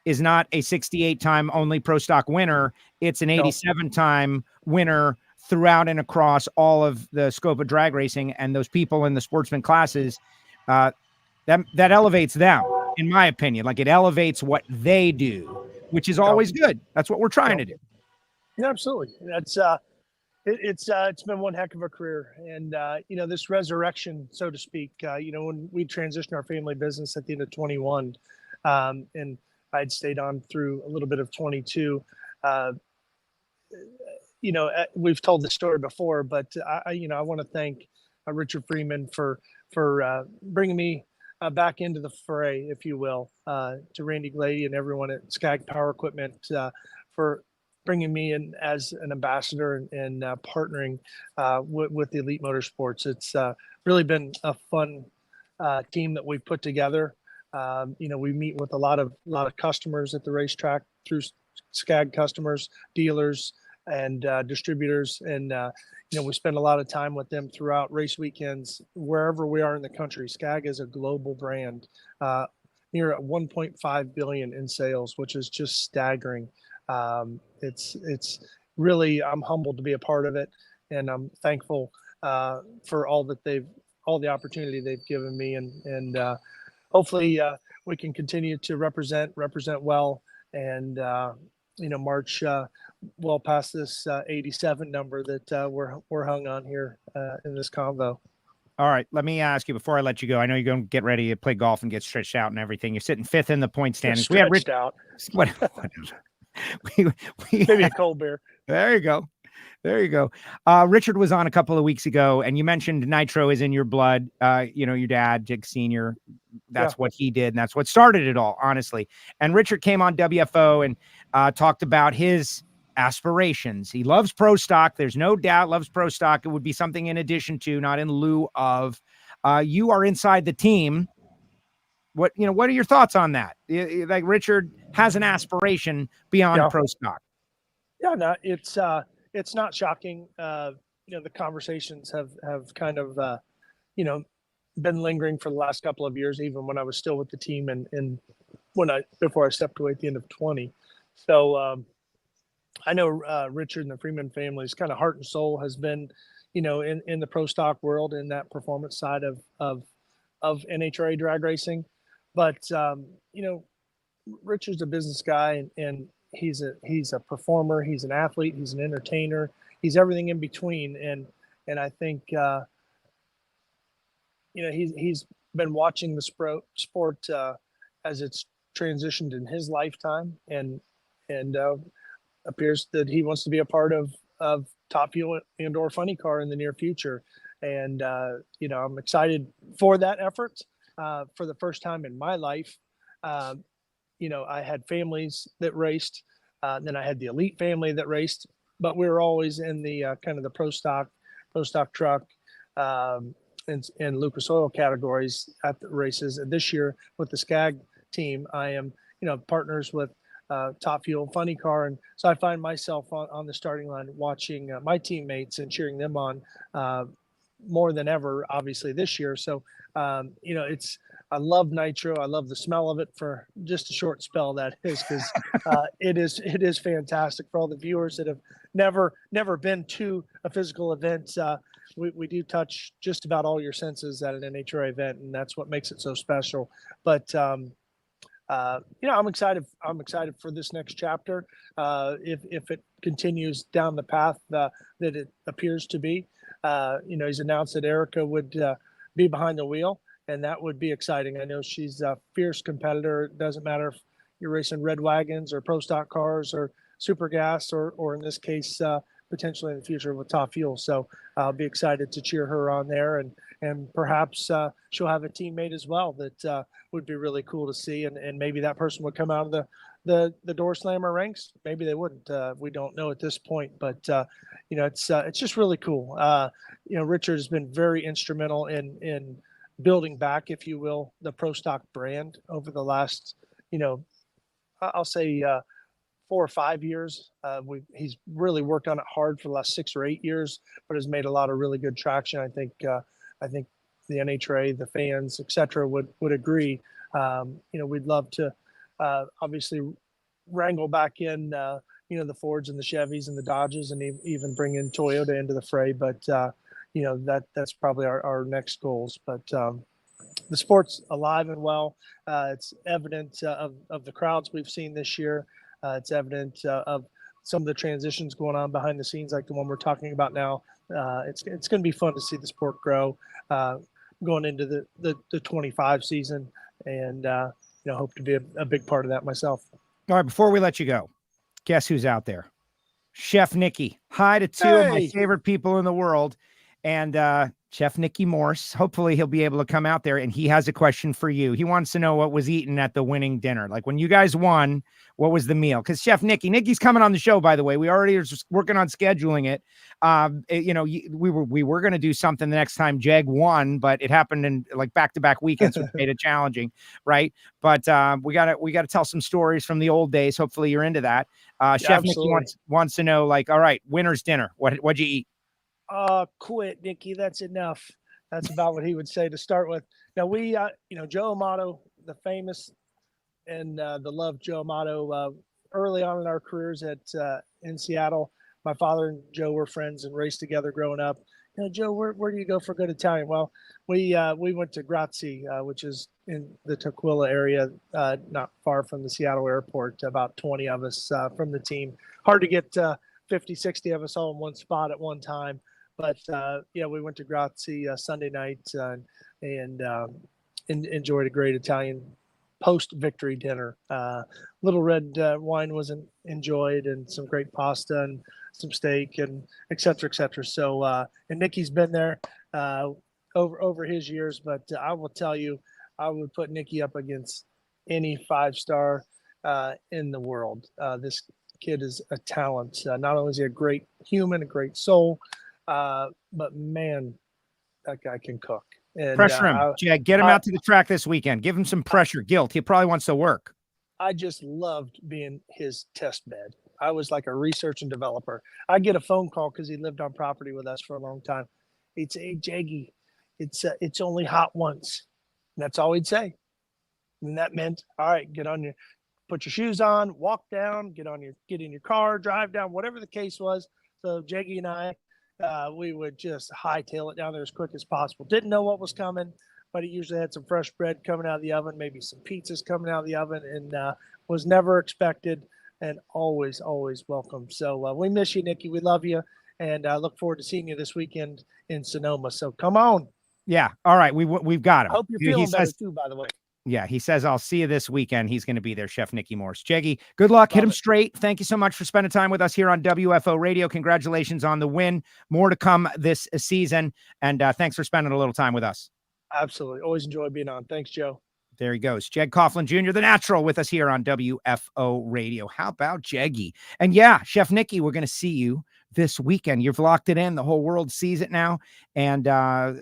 is not a 68-time only pro stock winner. It's an 87-time winner throughout and across all of the scope of drag racing. And those people in the sportsman classes, that elevates them, in my opinion. Like, it elevates what they do, which is always good. That's what we're trying to do. Yeah, absolutely. That's it's been one heck of a career. And, this resurrection, so to speak, when we transitioned our family business at the end of 21, and I'd stayed on through a little bit of 22, we've told the story before, but I want to thank Richard Freeman for bringing me back into the fray, if you will, to Randy Glady and everyone at Skag Power Equipment for bringing me in as an ambassador and partnering with the Elite Motorsports. It's really been a fun team that we've put together. We meet with a lot of customers at the racetrack through Skag customers, dealers, and distributors, and we spend a lot of time with them throughout race weekends wherever we are in the country. Skag is a global brand, near at 1.5 billion in sales, which is just staggering. It's really, I'm humbled to be a part of it, and I'm thankful for all the opportunity they've given me, and hopefully we can continue to represent well, and march well past this 87 number that we're hung on here in this convo. All right, let me ask you before I let you go. I know you're going to get ready to play golf and get stretched out and everything. You're sitting 5th in the point standings. We had Rich out. Maybe a cold beer. There you go. Richard was on a couple of weeks ago, and you mentioned nitro is in your blood. Your dad, Jig Sr., that's what he did, and that's what started it all, honestly. And Richard came on WFO and talked about his aspirations. He loves pro stock. There's no doubt, loves pro stock. It would be something in addition to, not in lieu of. You are inside the team. What are your thoughts on that? Like, Richard has an aspiration beyond pro stock. Yeah, no, it's not shocking. The conversations have kind of, been lingering for the last couple of years, even when I was still with the team and before I stepped away at the end of 20. So I know Richard and the Freeman family's kind of heart and soul has been, in the pro stock world, in that performance side of NHRA drag racing. But, Richard's a business guy, and he's a performer. He's an athlete. He's an entertainer. He's everything in between. And I think, he's been watching the sport as it's transitioned in his lifetime, and appears that he wants to be a part of Top Fuel and/or Funny Car in the near future. And, I'm excited for that effort. For the first time in my life, I had families that raced. Then I had the elite family that raced, but we were always in the kind of the pro stock truck, and Lucas Oil categories at the races. And this year with the Skag team, I am, partners with Top Fuel, Funny Car. And so I find myself on the starting line watching my teammates and cheering them on more than ever, obviously, this year. So, I love nitro. I love the smell of it for just a short spell, that is, because it is fantastic for all the viewers that have never been to a physical event. We do touch just about all your senses at an NHRA event, and that's what makes it so special. But I'm excited. I'm excited for this next chapter. If it continues down the path that it appears to be, he's announced that Erica would be behind the wheel, and that would be exciting. I know she's a fierce competitor. It doesn't matter if you're racing red wagons or pro stock cars or super gas, or in this case, potentially in the future with Top Fuel. So I'll be excited to cheer her on there, and perhaps she'll have a teammate as well that would be really cool to see. And maybe that person would come out of the door slammer ranks. Maybe they wouldn't. We don't know at this point, but it's just really cool. Richard has been very instrumental in building back, if you will, the pro stock brand over the last, I'll say 4 or 5 years. He's really worked on it hard for the last 6 or 8 years, but has made a lot of really good traction. I think the NHRA, the fans, et cetera, would agree. We'd love to obviously wrangle back in, the Fords and the Chevys and the Dodges, and even bring in Toyota into the fray. But, that's probably our next goals. But the sport's alive and well. It's evident of the crowds we've seen this year. It's evident of some of the transitions going on behind the scenes, like the one we're talking about now. It's going to be fun to see the sport grow going into the 25 season, and hope to be a big part of that myself. All right, before we let you go, guess who's out there? Chef Nicky. Hi to two of my favorite people in the world. And Chef Nicky Morse, hopefully he'll be able to come out there, and he has a question for you. He wants to know what was eaten at the winning dinner. Like when you guys won, what was the meal? Because Chef Nicky's coming on the show, by the way. We already are just working on scheduling it. We were going to do something the next time Jag won, but it happened in like back-to-back weekends, which made it challenging, right? But we gotta tell some stories from the old days. Hopefully you're into that. Chef Nicky wants to know, like, all right, winner's dinner. What'd you eat? Quit, Nicky. That's enough. That's about what he would say to start with. Now we, Joe Amato, the famous and the loved Joe Amato, early on in our careers in Seattle, my father and Joe were friends and raced together growing up. Joe, where do you go for good Italian? Well, we went to Grazie, which is in the Tukwila area, not far from the Seattle airport, about 20 of us from the team. Hard to get 50, 60 of us all in one spot at one time. But, we went to Grazie Sunday night and enjoyed a great Italian post-victory dinner. Little red wine was enjoyed, and some great pasta and some steak and et cetera, et cetera. So, and Nicky's been there over his years, but I will tell you, I would put Nicky up against any 5-star in the world. This kid is a talent. Not only is he a great human, a great soul, but man, that guy can cook. And, pressure him. Jag, get him out to the track this weekend. Give him some pressure, guilt. He probably wants to work. I just loved being his test bed. I was like a research and developer. I get a phone call because he lived on property with us for a long time. He'd say, "Hey, Jaggy, it's only hot once." And that's all he'd say. And that meant, all right, put your shoes on, walk down, get in your car, drive down, whatever the case was. So Jaggy and I, we would just hightail it down there as quick as possible. Didn't know what was coming, but he usually had some fresh bread coming out of the oven, maybe some pizzas coming out of the oven, and was never expected and always, always welcome. So we miss you, Nicky. We love you, and look forward to seeing you this weekend in Sonoma. So come on. Yeah. All right. We've got him. I hope you're feeling better too, by the way. Yeah, he says, I'll see you this weekend. He's going to be there, Chef Nicky Morse. Jaggy, good luck. Hit him straight. Thank you so much for spending time with us here on WFO Radio. Congratulations on the win. More to come this season. And thanks for spending a little time with us. Absolutely. Always enjoy being on. Thanks, Joe. There he goes. Jeg Coughlin Jr., the natural, with us here on WFO Radio. How about Jaggy? And yeah, Chef Nicky, we're going to see you this weekend. You've locked it in. The whole world sees it now. And I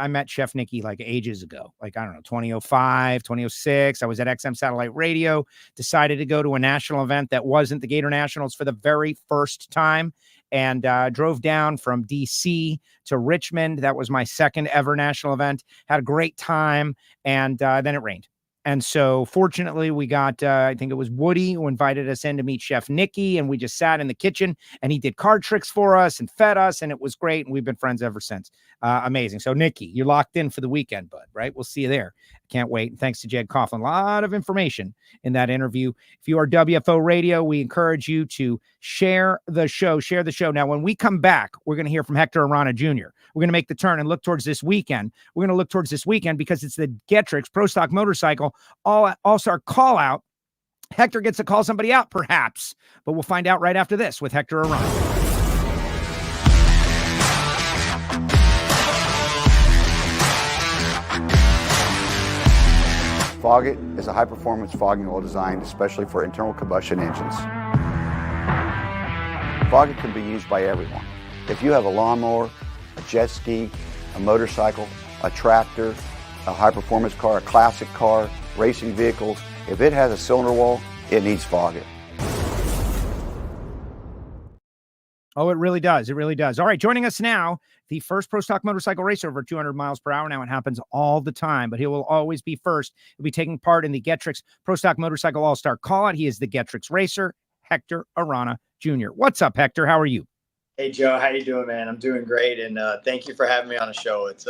met Chef Nicky like ages ago, like, I don't know, 2005, 2006. I was at XM Satellite Radio, decided to go to a national event that wasn't the Gator Nationals for the very first time, and drove down from DC to Richmond. That was my second ever national event. Had a great time. And then it rained. And so fortunately we got, I think it was Woody who invited us in to meet Chef Nicky, and we just sat in the kitchen and he did card tricks for us and fed us, and it was great. And we've been friends ever since. Amazing. So Nicky, you're locked in for the weekend, bud, right? We'll see you there. Can't wait. And thanks to Jeg Coughlin. A lot of information in that interview. If you are WFO Radio, we encourage you to share the show. Now, when we come back, we're going to hear from Hector Arana Jr. We're going to make the turn and look towards this weekend. We're going to look towards this weekend because it's the GETTRX Pro Stock Motorcycle All-Star Call-Out. Hector gets to call somebody out, perhaps, but we'll find out right after this with Hector Arana. Foggit is a high-performance fogging oil designed especially for internal combustion engines. Foggit can be used by everyone. If you have a lawnmower, a jet ski, a motorcycle, a tractor, a high-performance car, a classic car, racing vehicles, if it has a cylinder wall, it needs Foggit. Oh, it really does. It really does. All right, joining us now, the first pro stock motorcycle racer over 200 miles per hour. Now, it happens all the time, but he will always be first. He'll be taking part in the GETTRX Pro Stock Motorcycle All-Star Callout. He is the GETTRX racer, Hector Arana Jr. What's up, Hector? How are you? Hey, Joe. How you doing, man? I'm doing great, and thank you for having me on the show. It's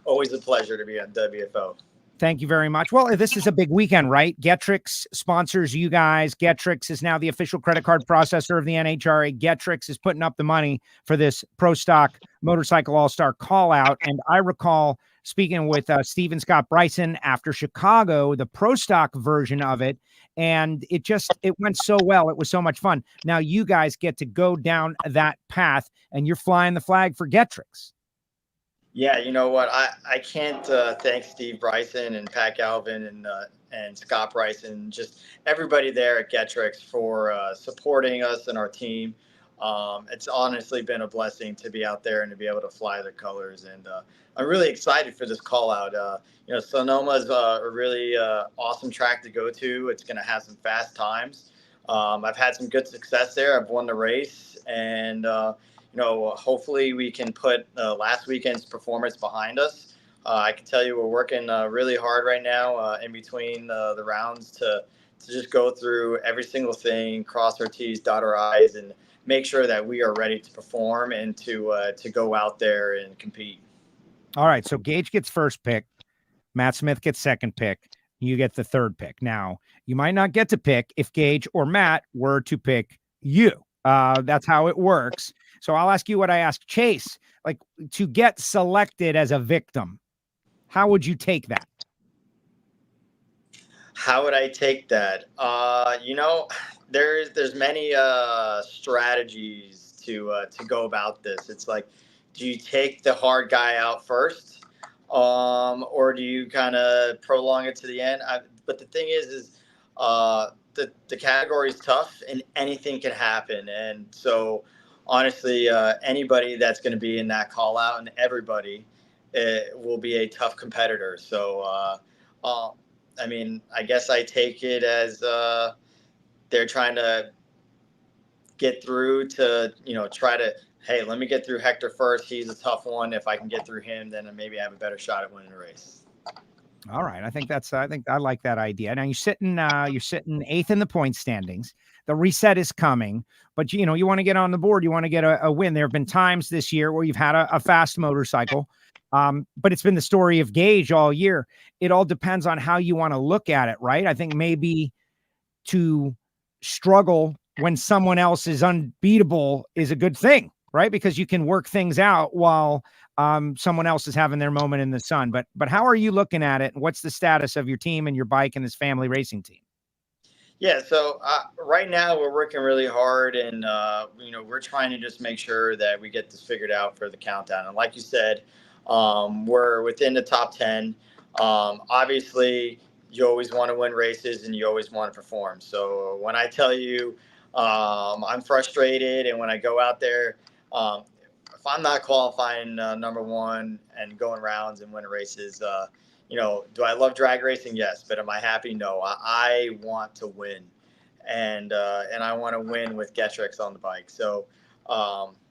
always a pleasure to be on WFO. Thank you very much. Well, this is a big weekend, right? GETTRX sponsors you guys. GETTRX is now the official credit card processor of the NHRA. GETTRX is putting up the money for this Pro Stock Motorcycle All-Star Callout. And I recall speaking with Stephen Scott Bryson after Chicago, the Pro Stock version of it, and it went so well. It was so much fun. Now you guys get to go down that path, and you're flying the flag for GETTRX. Yeah, you know what? I can't thank Steve Bryson and Pat Galvin and Scott Bryson, just everybody there at GETTRX for supporting us and our team. It's honestly been a blessing to be out there and to be able to fly their colors. And I'm really excited for this call out. Sonoma is a really awesome track to go to. It's going to have some fast times. I've had some good success there. I've won the race, and hopefully we can put last weekend's performance behind us. I can tell you we're working really hard right now in between the rounds to just go through every single thing, cross our T's, dot our I's, and make sure that we are ready to perform and to go out there and compete. All right, so Gaige gets first pick. Matt Smith gets second pick. You get the third pick. Now, you might not get to pick if Gaige or Matt were to pick you. That's how it works. So I'll ask you what I asked Chase, like to get selected as a victim. How would you take that? How would I take that? There's many strategies to go about this. It's like, do you take the hard guy out first, or do you kind of prolong it to the end? But the thing is the category is tough and anything can happen. And so honestly, anybody that's going to be in that call out and everybody will be a tough competitor. So, I guess I take it as they're trying to get through to, hey, let me get through Hector first. He's a tough one. If I can get through him, then maybe I have a better shot at winning the race. All right. I think I like that idea. Now you're sitting eighth in the point standings. The reset is coming, but you want to get on the board. You want to get a win. There have been times this year where you've had a fast motorcycle, but it's been the story of Gaige all year. It all depends on how you want to look at it, right? I think maybe to struggle when someone else is unbeatable is a good thing, right? Because you can work things out while someone else is having their moment in the sun. But how are you looking at it? What's the status of your team and your bike and this family racing team? Yeah, so right now we're working really hard, and we're trying to just make sure that we get this figured out for the countdown. And like you said, we're within the top 10. Obviously, you always want to win races and you always want to perform. So when I tell you I'm frustrated, and when I go out there, if I'm not qualifying number one and going rounds and winning races, do I love drag racing? Yes. But am I happy? No. I want to win, and I want to win with GETTRX on the bike. So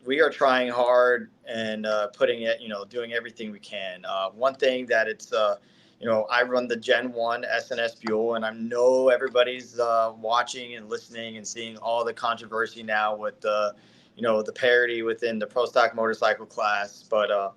we are trying hard and putting it, doing everything we can. One thing that it's, I run the Gen 1 SNS Buell, and I know everybody's watching and listening and seeing all the controversy now with the parity within the pro stock motorcycle class. But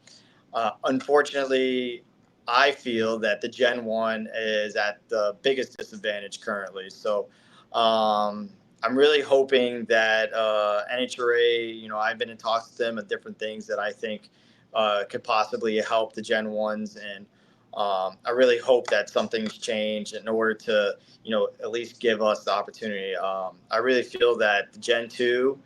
unfortunately, I feel that the Gen 1 is at the biggest disadvantage currently. So I'm really hoping that NHRA, I've been in talks with them on different things that I think could possibly help the Gen 1s. And I really hope that something's changed in order to, at least give us the opportunity. I really feel that the Gen 2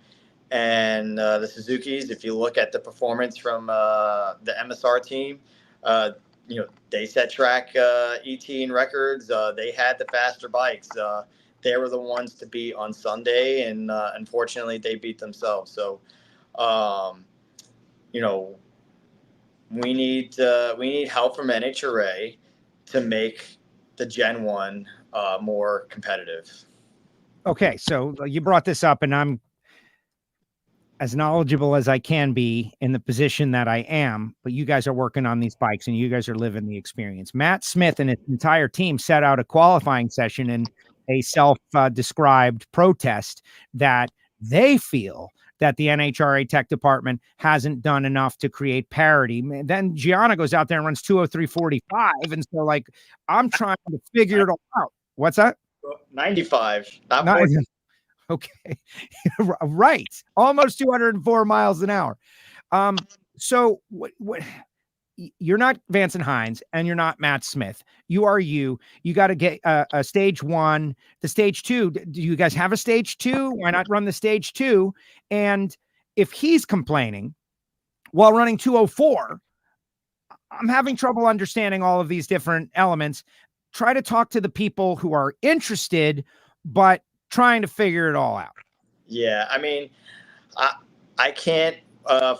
and the Suzukis, if you look at the performance from the MSR team, they set track ET records. They had the faster bikes. They were the ones to beat on Sunday, and unfortunately, they beat themselves. So, we need help from NHRA to make the Gen 1 more competitive. Okay, so you brought this up, and as knowledgeable as I can be in the position that I am, but you guys are working on these bikes and you guys are living the experience. Matt Smith and his entire team set out a qualifying session in a self-described protest that they feel that the NHRA tech department hasn't done enough to create parity. Then Gianna goes out there and runs 2:03:45. And so, like, I'm trying to figure it all out. What's that? 95. Not Not- 40. Okay. Right. Almost 204 miles an hour. So what you're not VanZant Hines and you're not Matt Smith. You are you. You got to get a stage one, the stage two. Do you guys have a stage two? Why not run the stage two? And if he's complaining while running 204, I'm having trouble understanding all of these different elements. Try to talk to the people who are interested, but trying to figure it all out. Yeah, I mean, I can't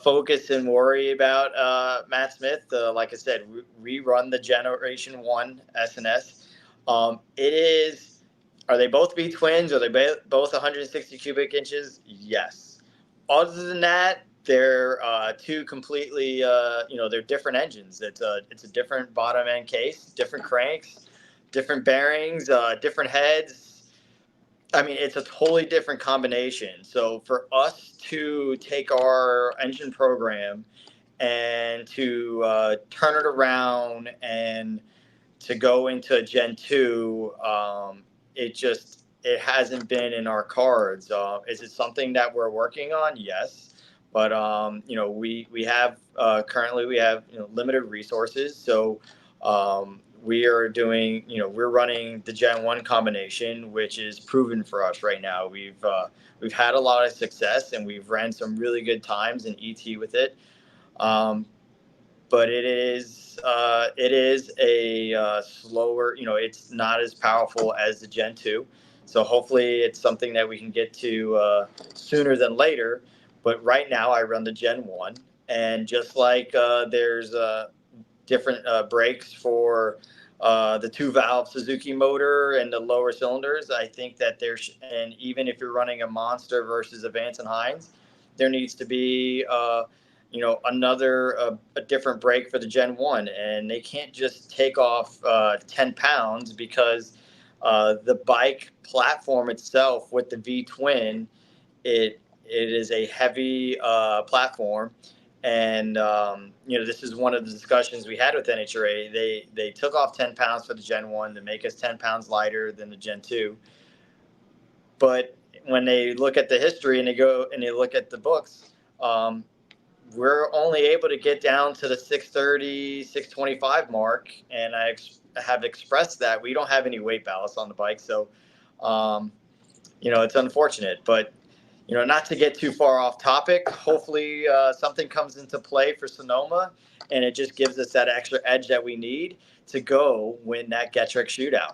focus and worry about Matt Smith. Like I said, we run the Generation 1 SNS. It is, are they both V twins? Are they both 160 cubic inches? Yes. Other than that, they're two completely, they're different engines. It's a different bottom end case, different cranks, different bearings, different heads. I mean, it's a totally different combination. So for us to take our engine program and to turn it around and to go into Gen 2, it hasn't been in our cards. Is it something that we're working on? Yes. But, we have currently we have limited resources. So we are doing, we're running the Gen 1 combination, which is proven for us right now. We've had a lot of success and we've ran some really good times in ET with it. But it is a slower, it's not as powerful as the Gen 2. So hopefully it's something that we can get to sooner than later. But right now I run the Gen 1. And just like there's different brakes for the 2-valve Suzuki motor and the lower cylinders, I think that and even if you're running a Monster versus a VanZant Hines, there needs to be another a different brake for the Gen 1, and they can't just take off 10 pounds because the bike platform itself with the V twin, it is a heavy platform. And, this is one of the discussions we had with NHRA. They took off 10 pounds for the Gen 1 to make us 10 pounds lighter than the Gen 2. But when they look at the history and they look at the books, we're only able to get down to the 630, 625 mark. And I have expressed that we don't have any weight ballast on the bike. So, it's unfortunate. But not to get too far off topic, hopefully something comes into play for Sonoma and it just gives us that extra edge that we need to go win that GETTRX shootout.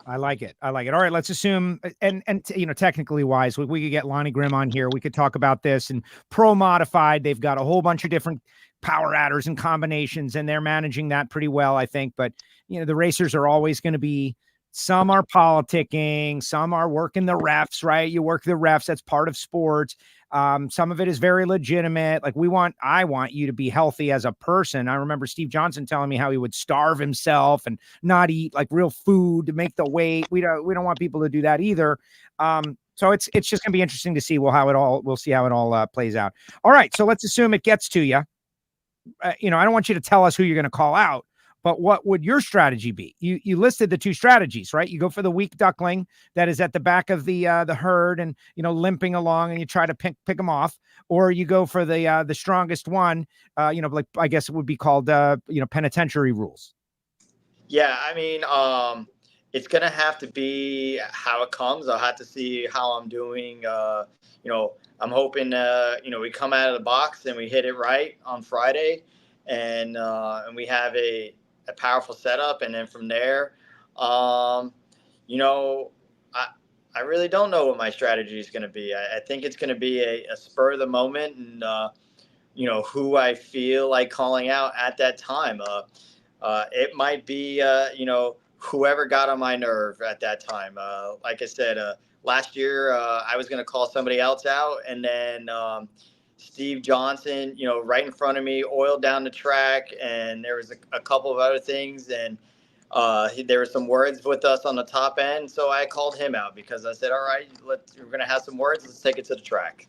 I like it. All right, let's assume, and technically wise, we could get Lonnie Grimm on here. We could talk about this. And Pro Modified, they've got a whole bunch of different power adders and combinations, and they're managing that pretty well, I think. But, the racers are always going to be, some are politicking, some are working the refs, right? You work the refs. That's part of sports. Some of it is very legitimate. Like I want you to be healthy as a person. I remember Steve Johnson telling me how he would starve himself and not eat like real food to make the weight. We don't want people to do that either. So it's just gonna be interesting to see we'll see how it all plays out. All right. So let's assume it gets to you. I don't want you to tell us who you're going to call out, but what would your strategy be? You listed the two strategies, right? You go for the weak duckling that is at the back of the herd and, limping along, and you try to pick them off, or you go for the strongest one, like I guess it would be called, penitentiary rules. Yeah. I mean, it's going to have to be how it comes. I'll have to see how I'm doing. I'm hoping, we come out of the box and we hit it right on Friday, and we have a powerful setup. And then from there, I really don't know what my strategy is going to be. I think it's going to be a spur of the moment and, who I feel like calling out at that time. It might be, whoever got on my nerve at that time. Like I said, last year, I was going to call somebody else out, and then, Steve Johnson, right in front of me, oiled down the track, and there was a couple of other things, and there were some words with us on the top end, so I called him out because I said, all right, we're going to have some words. Let's take it to the track.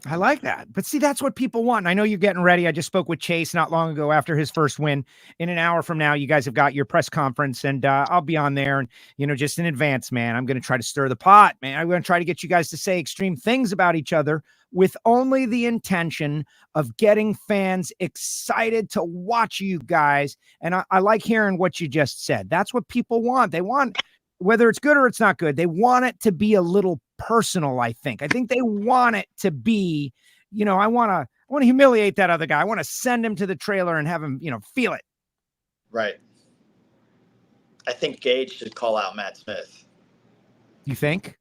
I like that. But see, that's what people want. I know you're getting ready. I just spoke with Chase not long ago after his first win. In an hour from now, you guys have got your press conference, and I'll be on there. And, just in advance, man, I'm going to try to stir the pot, man. I'm going to try to get you guys to say extreme things about each other with only the intention of getting fans excited to watch you guys. And I like hearing what you just said. That's what people want. They want, whether it's good or it's not good, they want it to be a little personal. I think they want it to be, I want to humiliate that other guy. I want to send him to the trailer and have him, feel it. Right. I think Gaige should call out Matt Smith. You think?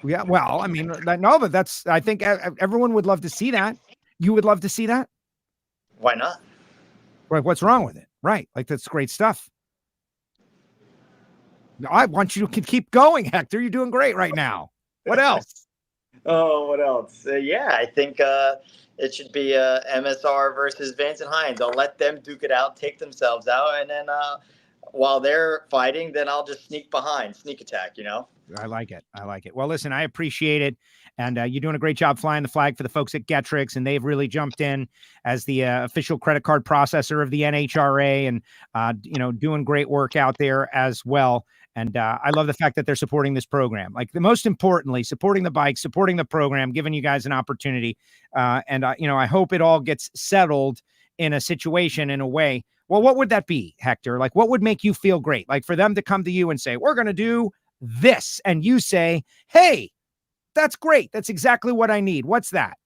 Yeah. Well, I mean, no, but I think everyone would love to see that. You would love to see that. Why not? Right. What's wrong with it? Right. Like, that's great stuff. I want you to keep going, Hector. You're doing great right now. What else? What else? Yeah, I think it should be MSR versus VanZant Hines. I'll let them duke it out, take themselves out, and then while they're fighting, then I'll just sneak attack, I like it. Well, listen, I appreciate it. And you're doing a great job flying the flag for the folks at GETTRX, and they've really jumped in as the official credit card processor of the NHRA, and doing great work out there as well. And I love the fact that they're supporting this program. Like, the most importantly, supporting the bike, supporting the program, giving you guys an opportunity. I hope it all gets settled in a situation, in a way. Well, what would that be, Hector? Like, what would make you feel great? Like, for them to come to you and say, we're going to do this, and you say, hey, that's great. That's exactly what I need. What's that?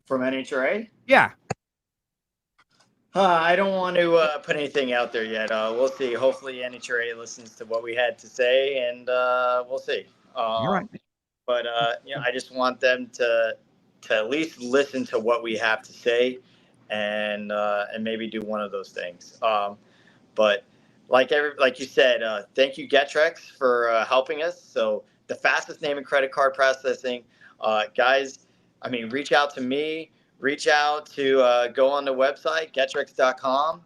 From NHRA? Yeah. I don't want to put anything out there yet. We'll see. Hopefully NHRA listens to what we had to say, and we'll see. All right. But, I just want them to at least listen to what we have to say, and maybe do one of those things. But like you said, thank you, GETTRX, for helping us. So the fastest name in credit card processing. Guys, reach out to me. Reach out to go on the website, GETTRX.com,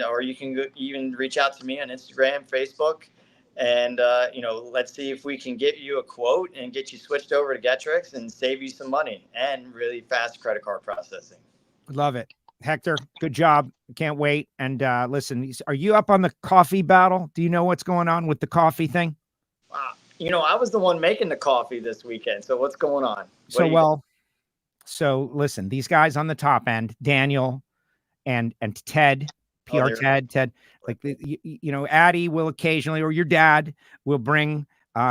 or you can even reach out to me on Instagram, Facebook, and let's see if we can get you a quote and get you switched over to GETTRX and save you some money and really fast credit card processing. Love it. Hector, good job. Can't wait. And listen, are you up on the coffee battle? Do you know what's going on with the coffee thing? I was the one making the coffee this weekend. So what's going on? So listen, these guys on the top end, Daniel and Ted, Ted, like, Addie will occasionally, or your dad will bring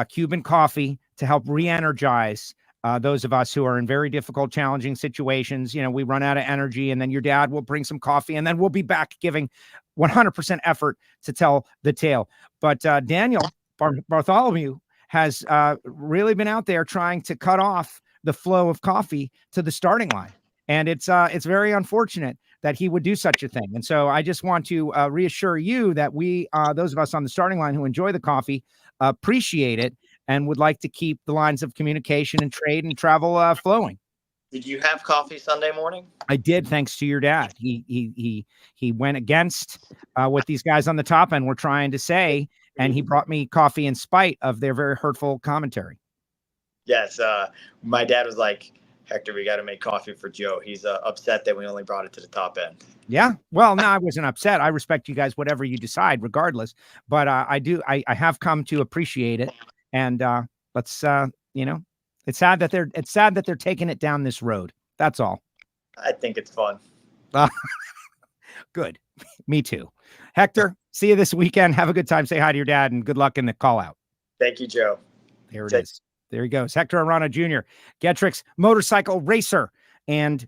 Cuban coffee to help re-energize those of us who are in very difficult, challenging situations. We run out of energy, and then your dad will bring some coffee, and then we'll be back giving 100% effort to tell the tale. But Daniel Bartholomew has really been out there trying to cut off the flow of coffee to the starting line. And it's very unfortunate that he would do such a thing. And so I just want to reassure you that we, those of us on the starting line who enjoy the coffee, appreciate it and would like to keep the lines of communication and trade and travel flowing. Did you have coffee Sunday morning? I did, thanks to your dad. He went against what these guys on the top end were trying to say, and he brought me coffee in spite of their very hurtful commentary. Yes, my dad was like, Hector, we got to make coffee for Joe. He's upset that we only brought it to the top end. Yeah. Well, no, I wasn't upset. I respect you guys, whatever you decide, regardless. But I have come to appreciate it. And it's sad that they're taking it down this road. That's all. I think it's fun. Good. Me too. Hector, see you this weekend. Have a good time. Say hi to your dad, and good luck in the call out. Thank you, Joe. There it is. There he goes. Hector Arana Jr., GETTRX motorcycle racer. And,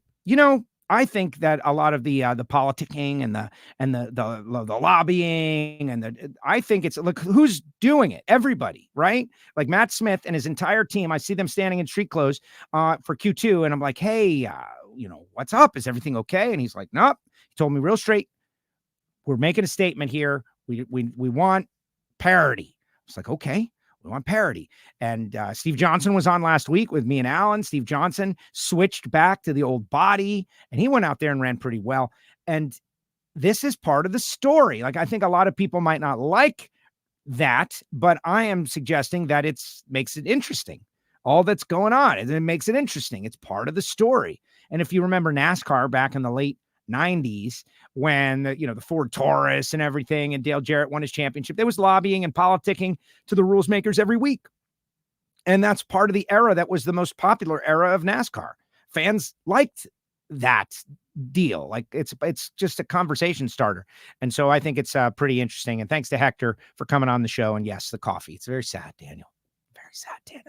I think that a lot of the politicking and the lobbying and I think it's, look, who's doing it? Everybody, right? Like Matt Smith and his entire team. I see them standing in street clothes for Q2. And I'm like, hey, what's up? Is everything okay? And he's like, nope. He told me real straight, we're making a statement here. We want parity. I was like, okay. We want parity. And Steve Johnson was on last week with me and Alan. Steve Johnson switched back to the old body, and he went out there and ran pretty well. And this is part of the story. Like, I think a lot of people might not like that, but I am suggesting that makes it interesting. All that's going on, and it makes it interesting. It's part of the story. And if you remember NASCAR back in the late 90s, when the Ford Taurus and everything, and Dale Jarrett won his championship, there was lobbying and politicking to the rules makers every week. And that's part of the era that was the most popular era of NASCAR. Fans liked that deal. Like, it's just a conversation starter. And so I think it's pretty interesting. And thanks to Hector for coming on the show. And yes, the coffee. It's very sad, Daniel. Very sad, Daniel.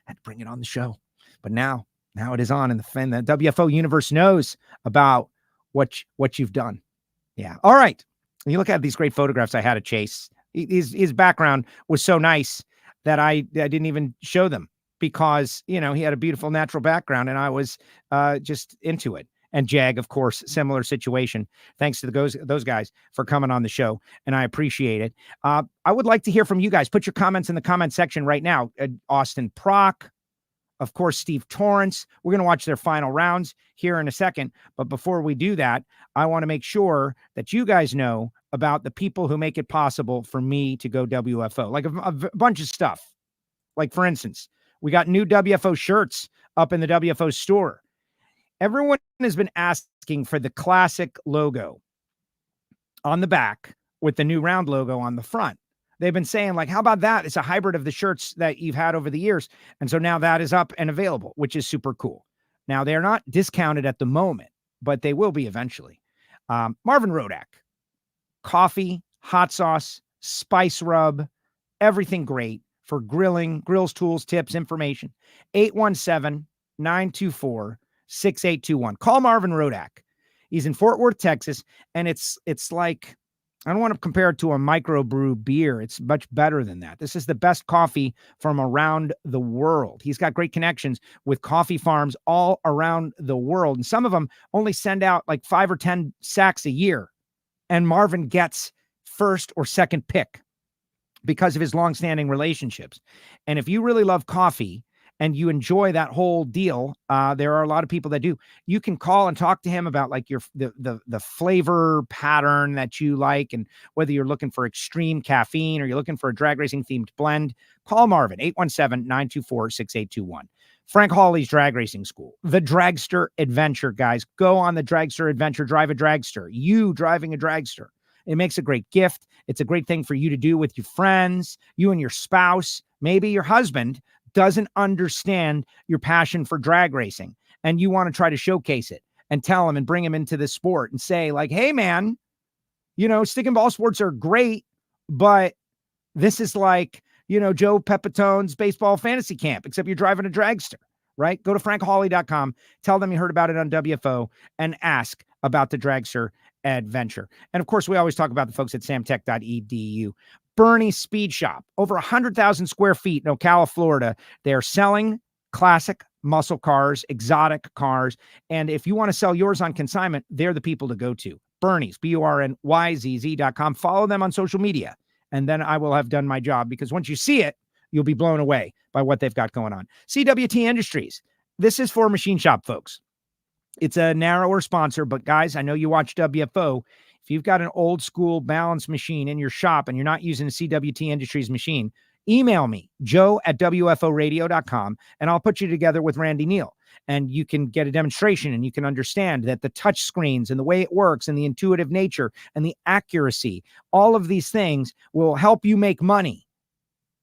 Had to bring it on the show. But now it is on, and the WFO universe knows about what you've done. Yeah. All right. And you look at these great photographs I had of Chase. His background was so nice that I didn't even show them, because, he had a beautiful natural background, and I was just into it. And Jag, of course, similar situation. Thanks to those guys for coming on the show, and I appreciate it. I would like to hear from you guys. Put your comments in the comment section right now. Austin Prock, of course, Steve Torrence. We're going to watch their final rounds here in a second. But before we do that, I want to make sure that you guys know about the people who make it possible for me to go WFO. Like a bunch of stuff. Like, for instance, we got new WFO shirts up in the WFO store. Everyone has been asking for the classic logo on the back with the new round logo on the front. They've been saying, like, how about that? It's a hybrid of the shirts that you've had over the years. And so now that is up and available, which is super cool. Now, they're not discounted at the moment, but they will be eventually. Marvin Rodak, coffee, hot sauce, spice rub, everything great for grilling, grills, tools, tips, information. 817-924-6821. Call Marvin Rodak. He's in Fort Worth, Texas, and it's like, I don't want to compare it to a microbrew beer. It's much better than that. This is the best coffee from around the world. He's got great connections with coffee farms all around the world. And some of them only send out like 5 or 10 sacks a year. And Marvin gets first or second pick because of his longstanding relationships. And if you really love coffee and you enjoy that whole deal, there are a lot of people that do. You can call and talk to him about like the flavor pattern that you like, and whether you're looking for extreme caffeine or you're looking for a drag racing themed blend. Call Marvin, 817-924-6821. Frank Hawley's Drag Racing School, the Dragster Adventure, guys. Go on the Dragster Adventure, drive a dragster. You driving a dragster. It makes a great gift. It's a great thing for you to do with your friends, you and your spouse, maybe your husband doesn't understand your passion for drag racing, and you want to try to showcase it and tell him and bring him into this sport and say, like, hey man, stick and ball sports are great, but this is like, Joe Pepitone's baseball fantasy camp, except you're driving a dragster, right? Go to frankhawley.com, tell them you heard about it on WFO, and ask about the Dragster Adventure. And of course, we always talk about the folks at samtech.edu. Bernie Speed Shop, over 100,000 square feet in Ocala, Florida. They are selling classic muscle cars, exotic cars. And if you want to sell yours on consignment, they're the people to go to. Bernie's, BURNYZZ.com. Follow them on social media. And then I will have done my job, because once you see it, you'll be blown away by what they've got going on. CWT Industries. This is for machine shop folks. It's a narrower sponsor, but guys, I know you watch WFO. If you've got an old school balance machine in your shop and you're not using a CWT Industries machine, email me, joe@wforadio.com, and I'll put you together with Randy Neal. And you can get a demonstration, and you can understand that the touch screens and the way it works and the intuitive nature and the accuracy, all of these things will help you make money.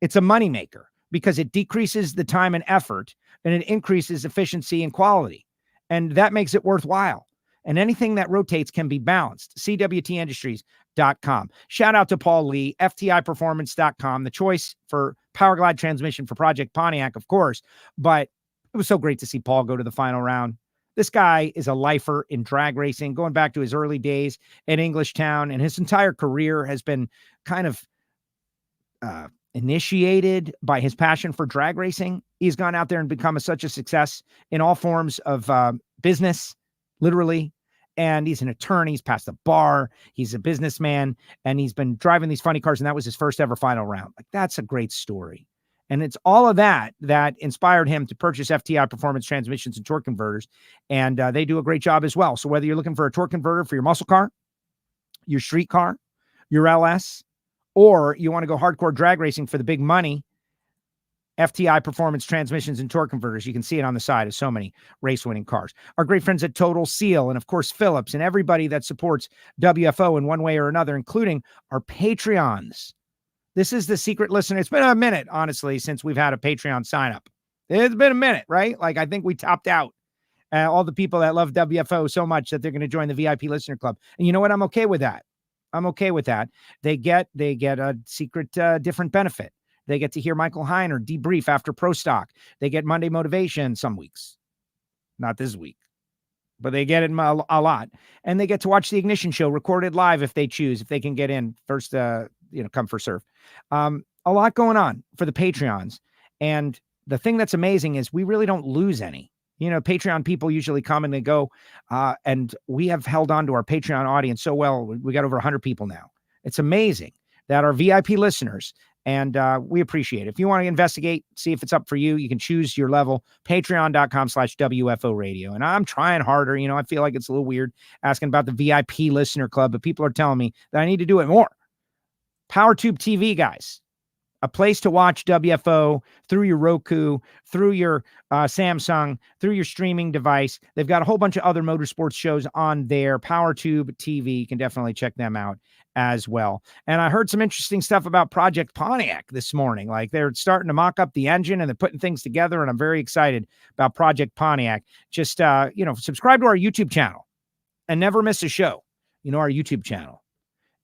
It's a moneymaker because it decreases the time and effort, and it increases efficiency and quality. And that makes it worthwhile. And anything that rotates can be balanced. CWTindustries.com. Shout out to Paul Lee, FTIperformance.com, the choice for Power Glide transmission for Project Pontiac, of course. But it was so great to see Paul go to the final round. This guy is a lifer in drag racing, going back to his early days at Englishtown, and his entire career has been kind of initiated by his passion for drag racing. He's gone out there and become such a success in all forms of business, literally. And he's an attorney. He's passed the bar. He's a businessman, and he's been driving these funny cars. And that was his first ever final round. Like, that's a great story. And it's all of that that inspired him to purchase FTI Performance Transmissions and Torque Converters. And they do a great job as well. So whether you're looking for a torque converter for your muscle car, your street car, your LS, or you want to go hardcore drag racing for the big money, FTI Performance Transmissions and Torque Converters. You can see it on the side of so many race-winning cars. Our great friends at Total Seal, and of course Phillips, and everybody that supports WFO in one way or another, including our Patreons. This is the secret listener. It's been a minute, honestly, since we've had a Patreon sign up. It's been a minute, right? Like, I think we topped out all the people that love WFO so much that they're going to join the VIP listener club. And you know what? I'm okay with that. I'm okay with that. They get a secret, different benefit. They get to hear Michael Heiner debrief after Pro Stock. They get Monday Motivation some weeks. Not this week, but they get it a lot. And they get to watch the Ignition Show recorded live if they choose, if they can get in first, come first serve. A lot going on for the Patreons. And the thing that's amazing is we really don't lose any. Patreon people usually come and they go, and we have held on to our Patreon audience so well. We got over 100 people now. It's amazing that our VIP listeners, and we appreciate it. If you want to investigate, see if it's up for you, you can choose your level, patreon.com/WFO radio. And I'm trying harder. I feel like it's a little weird asking about the VIP listener club, but people are telling me that I need to do it more. PowerTube TV, guys. A place to watch WFO through your Roku, through your Samsung, through your streaming device. They've got a whole bunch of other motorsports shows on there. PowerTube TV, you can definitely check them out as well. And I heard some interesting stuff about Project Pontiac this morning. Like, they're starting to mock up the engine and they're putting things together, and I'm very excited about Project Pontiac. Just, subscribe to our YouTube channel and never miss a show. Our YouTube channel.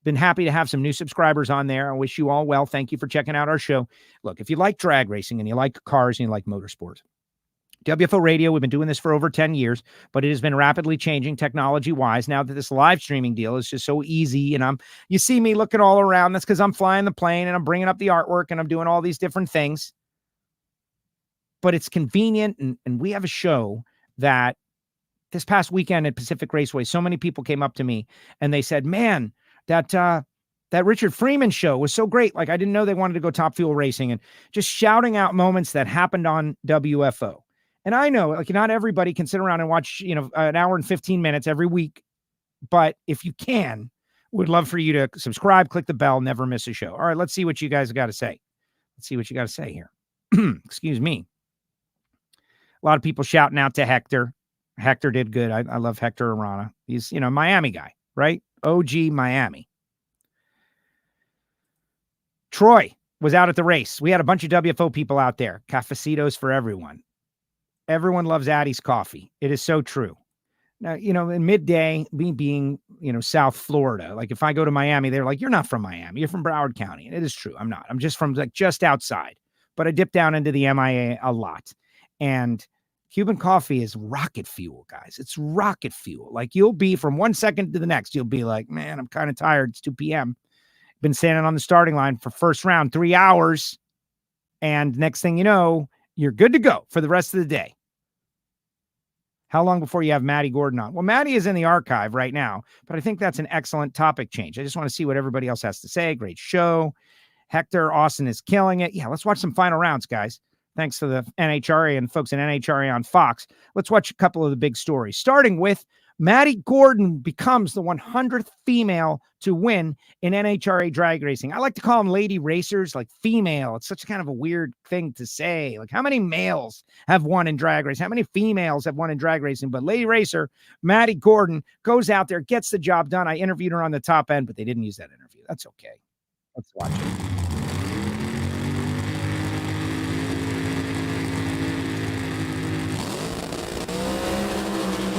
Been happy to have some new subscribers on there. I wish you all well. Thank you for checking out our show. Look, if you like drag racing and you like cars and you like motorsports, WFO Radio, we've been doing this for over 10 years, but it has been rapidly changing technology-wise. Now that this live streaming deal is just so easy, and you see me looking all around. That's because I'm flying the plane and I'm bringing up the artwork and I'm doing all these different things. But it's convenient, and we have a show that this past weekend at Pacific Raceways, so many people came up to me and they said, man, that Richard Freeman show was so great. Like, I didn't know they wanted to go Top Fuel Racing, and just shouting out moments that happened on WFO. And I know, like, not everybody can sit around and watch, an hour and 15 minutes every week. But if you can, would love for you to subscribe, click the bell, never miss a show. All right, let's see what you guys got to say. Let's see what you got to say here. Excuse me. A lot of people shouting out to Hector. Hector did good. I love Hector Arana. He's, Miami guy, right? OG Miami. Troy was out at the race. We had a bunch of WFO people out there. Cafecitos for everyone. Everyone loves Addie's coffee. It is so true. Now, in midday, me being, South Florida, like if I go to Miami, they're like, you're not from Miami. You're from Broward County. And it is true. I'm not. I'm just from just outside. But I dip down into the MIA a lot. And Cuban coffee is rocket fuel, guys. It's rocket fuel. Like, you'll be from 1 second to the next, you'll be like, man, I'm kind of tired. It's 2 p.m. Been standing on the starting line for first round 3 hours. And next thing you know, you're good to go for the rest of the day. How long before you have Maddie Gordon on? Well, Maddie is in the archive right now, but I think that's an excellent topic change. I just want to see what everybody else has to say. Great show. Hector, Austin is killing it. Yeah, let's watch some final rounds, guys. Thanks to the NHRA and folks in NHRA on Fox. Let's watch a couple of the big stories, starting with Maddie Gordon becomes the 100th female to win in NHRA drag racing. I like to call them lady racers, like female. It's such kind of a weird thing to say. Like, how many males have won in drag racing? How many females have won in drag racing? But lady racer, Maddie Gordon, goes out there, gets the job done. I interviewed her on the top end, but they didn't use that interview. That's okay. Let's watch it.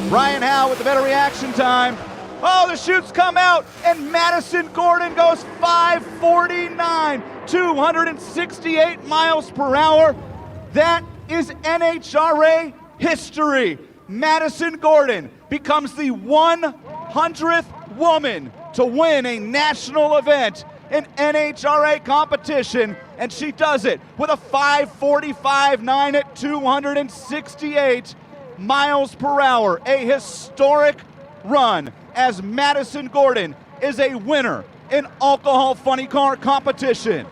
Ryan Howe with the better reaction time. Oh, the chutes come out, and Madison Gordon goes 549, 268 miles per hour. That is NHRA history. Madison Gordon becomes the 100th woman to win a national event in NHRA competition, and she does it with a 5:45.9 at 268 miles per hour. A historic run as Madison Gordon is a winner in alcohol funny car competition.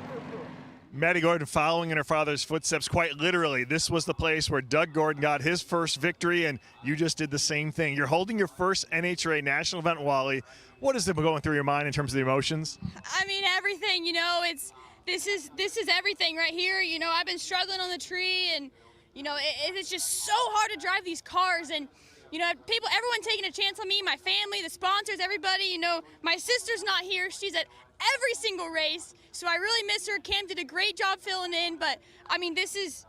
Maddie Gordon following in her father's footsteps, quite literally. This was the place where Doug Gordon got his first victory, and you just did the same thing. You're holding your first NHRA national event, Wally. What is going through your mind in terms of the emotions? I mean, everything, this is everything right here. I've been struggling on the tree, and, it's just so hard to drive these cars, and, everyone taking a chance on me, my family, the sponsors, everybody. My sister's not here. She's at every single race, so I really miss her. Cam did a great job filling in, but I mean, this is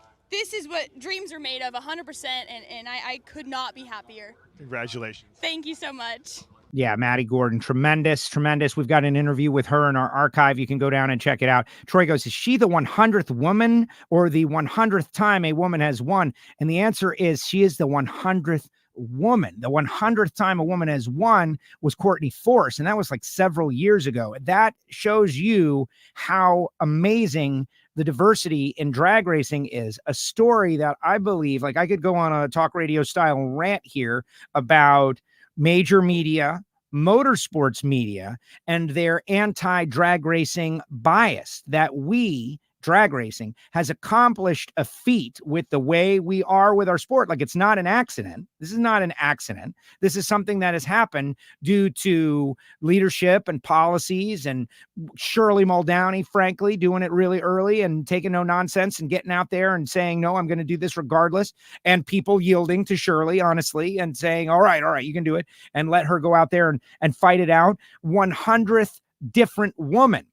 what dreams are made of, 100%, and I could not be happier. Congratulations. Thank you so much. Yeah, Maddie Gordon, tremendous. We've got an interview with her in our archive. You can go down and check it out. Troy goes, is she the 100th woman or the 100th time a woman has won? And the answer is she is the 100th woman. The 100th time a woman has won was Courtney Force, and that was like several years ago. That shows you how amazing the diversity in drag racing is. A story that I believe, like I could go on a talk radio style rant here about major media, motorsports media, and their anti-drag racing bias that we, drag racing, has accomplished a feat with the way we are with our sport. Like, it's not an accident. This is not an accident. This is something that has happened due to leadership and policies, and Shirley Muldowney, frankly, doing it really early and taking no nonsense and getting out there and saying, no, I'm going to do this regardless. And people yielding to Shirley, honestly, and saying, all right, you can do it, and let her go out there and fight it out. 100th different woman.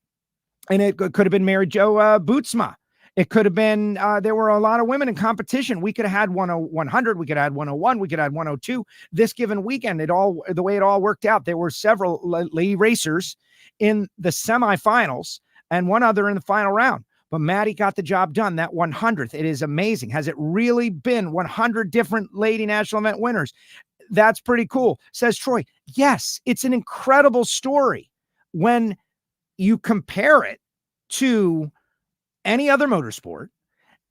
And it could have been Mary Jo Bootsma. It could have been, there were a lot of women in competition. We could have had 100, we could have had 101, we could have had 102. This given weekend, the way it all worked out, there were several lady racers in the semifinals and one other in the final round. But Maddie got the job done, that 100th. It is amazing. Has it really been 100 different lady national event winners? That's pretty cool, says Troy. Yes, it's an incredible story when you compare it to any other motorsport,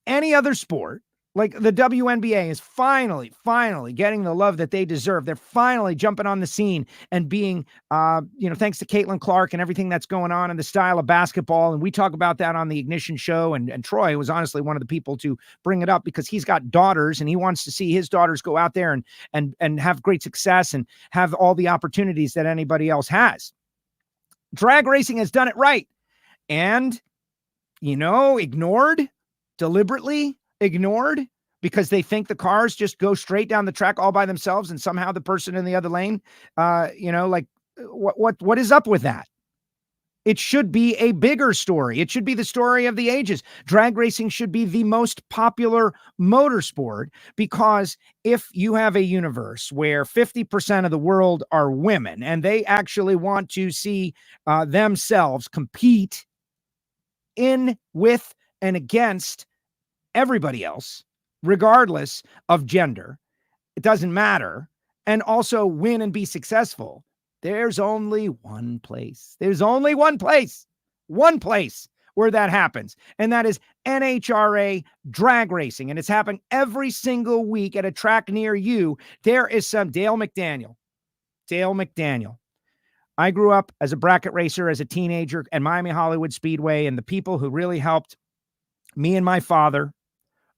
any other sport. Like the WNBA is finally getting the love that they deserve. They're finally jumping on the scene and being, thanks to Caitlin Clark and everything that's going on in the style of basketball. And we talk about that on the Ignition show. And Troy was honestly one of the people to bring it up because he's got daughters and he wants to see his daughters go out there and have great success and have all the opportunities that anybody else has. Drag racing has done it right. And, deliberately ignored because they think the cars just go straight down the track all by themselves and somehow the person in the other lane, what is up with that? It should be a bigger story. It should be the story of the ages. Drag racing should be the most popular motorsport because if you have a universe where 50% of the world are women and they actually want to see themselves compete in, with, and against everybody else, regardless of gender, it doesn't matter, and also win and be successful, there's only one place. There's only one place where that happens. And that is NHRA Drag Racing. And it's happening every single week at a track near you. There is some Dale McDaniel. I grew up as a bracket racer as a teenager at Miami Hollywood Speedway. And the people who really helped me and my father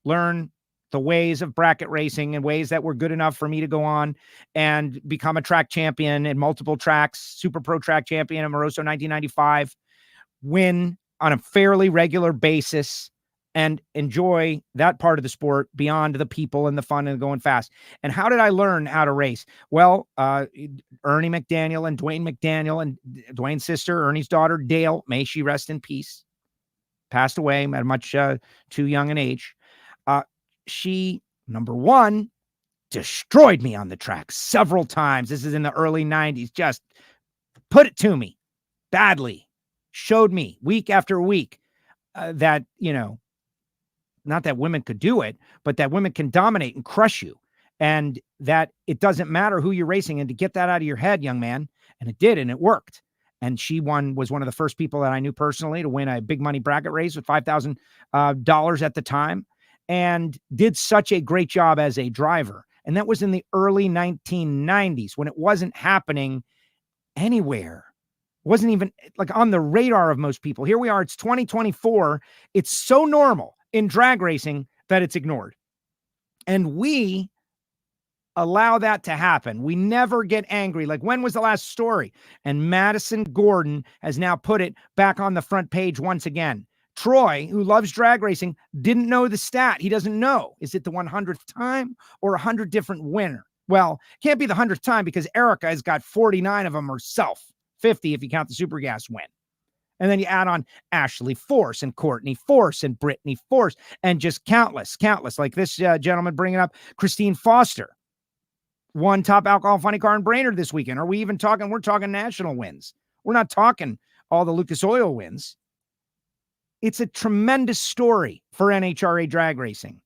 learn the ways of bracket racing and ways that were good enough for me to go on and become a track champion in multiple tracks, Super Pro track champion in Moroso 1995, win on a fairly regular basis and enjoy that part of the sport beyond the people and the fun and going fast. And how did I learn how to race? Well, Ernie McDaniel and Dwayne McDaniel and Dwayne's sister, Ernie's daughter, Dale, may she rest in peace, passed away at a much too young an age. She, number one, destroyed me on the track several times. This is in the early 90s. Just put it to me badly. Showed me week after week that, not that women could do it, but that women can dominate and crush you. And that it doesn't matter who you're racing, and to get that out of your head, young man. And it did, and it worked. And she was one of the first people that I knew personally to win a big money bracket race with $5,000 at the time. And did such a great job as a driver. And that was in the early 1990s when it wasn't happening anywhere wasn't even like on the radar of most people. Here we are. It's 2024. It's so normal in drag racing that it's ignored. And we allow that to happen. We never get angry. Like, when was the last story? And Madison Gordon has now put it back on the front page once again. Troy, who loves drag racing, didn't know the stat. He doesn't know. Is it the 100th time or 100 different winner? Well, can't be the 100th time because Erica has got 49 of them herself. 50 if you count the Super Gas win. And then you add on Ashley Force and Courtney Force and Brittany Force and just countless, like this gentleman bringing up Christine Foster. Won Top Alcohol Funny Car in Brainerd this weekend. Are we even talking? We're talking national wins. We're not talking all the Lucas Oil wins. It's a tremendous story for NHRA drag racing.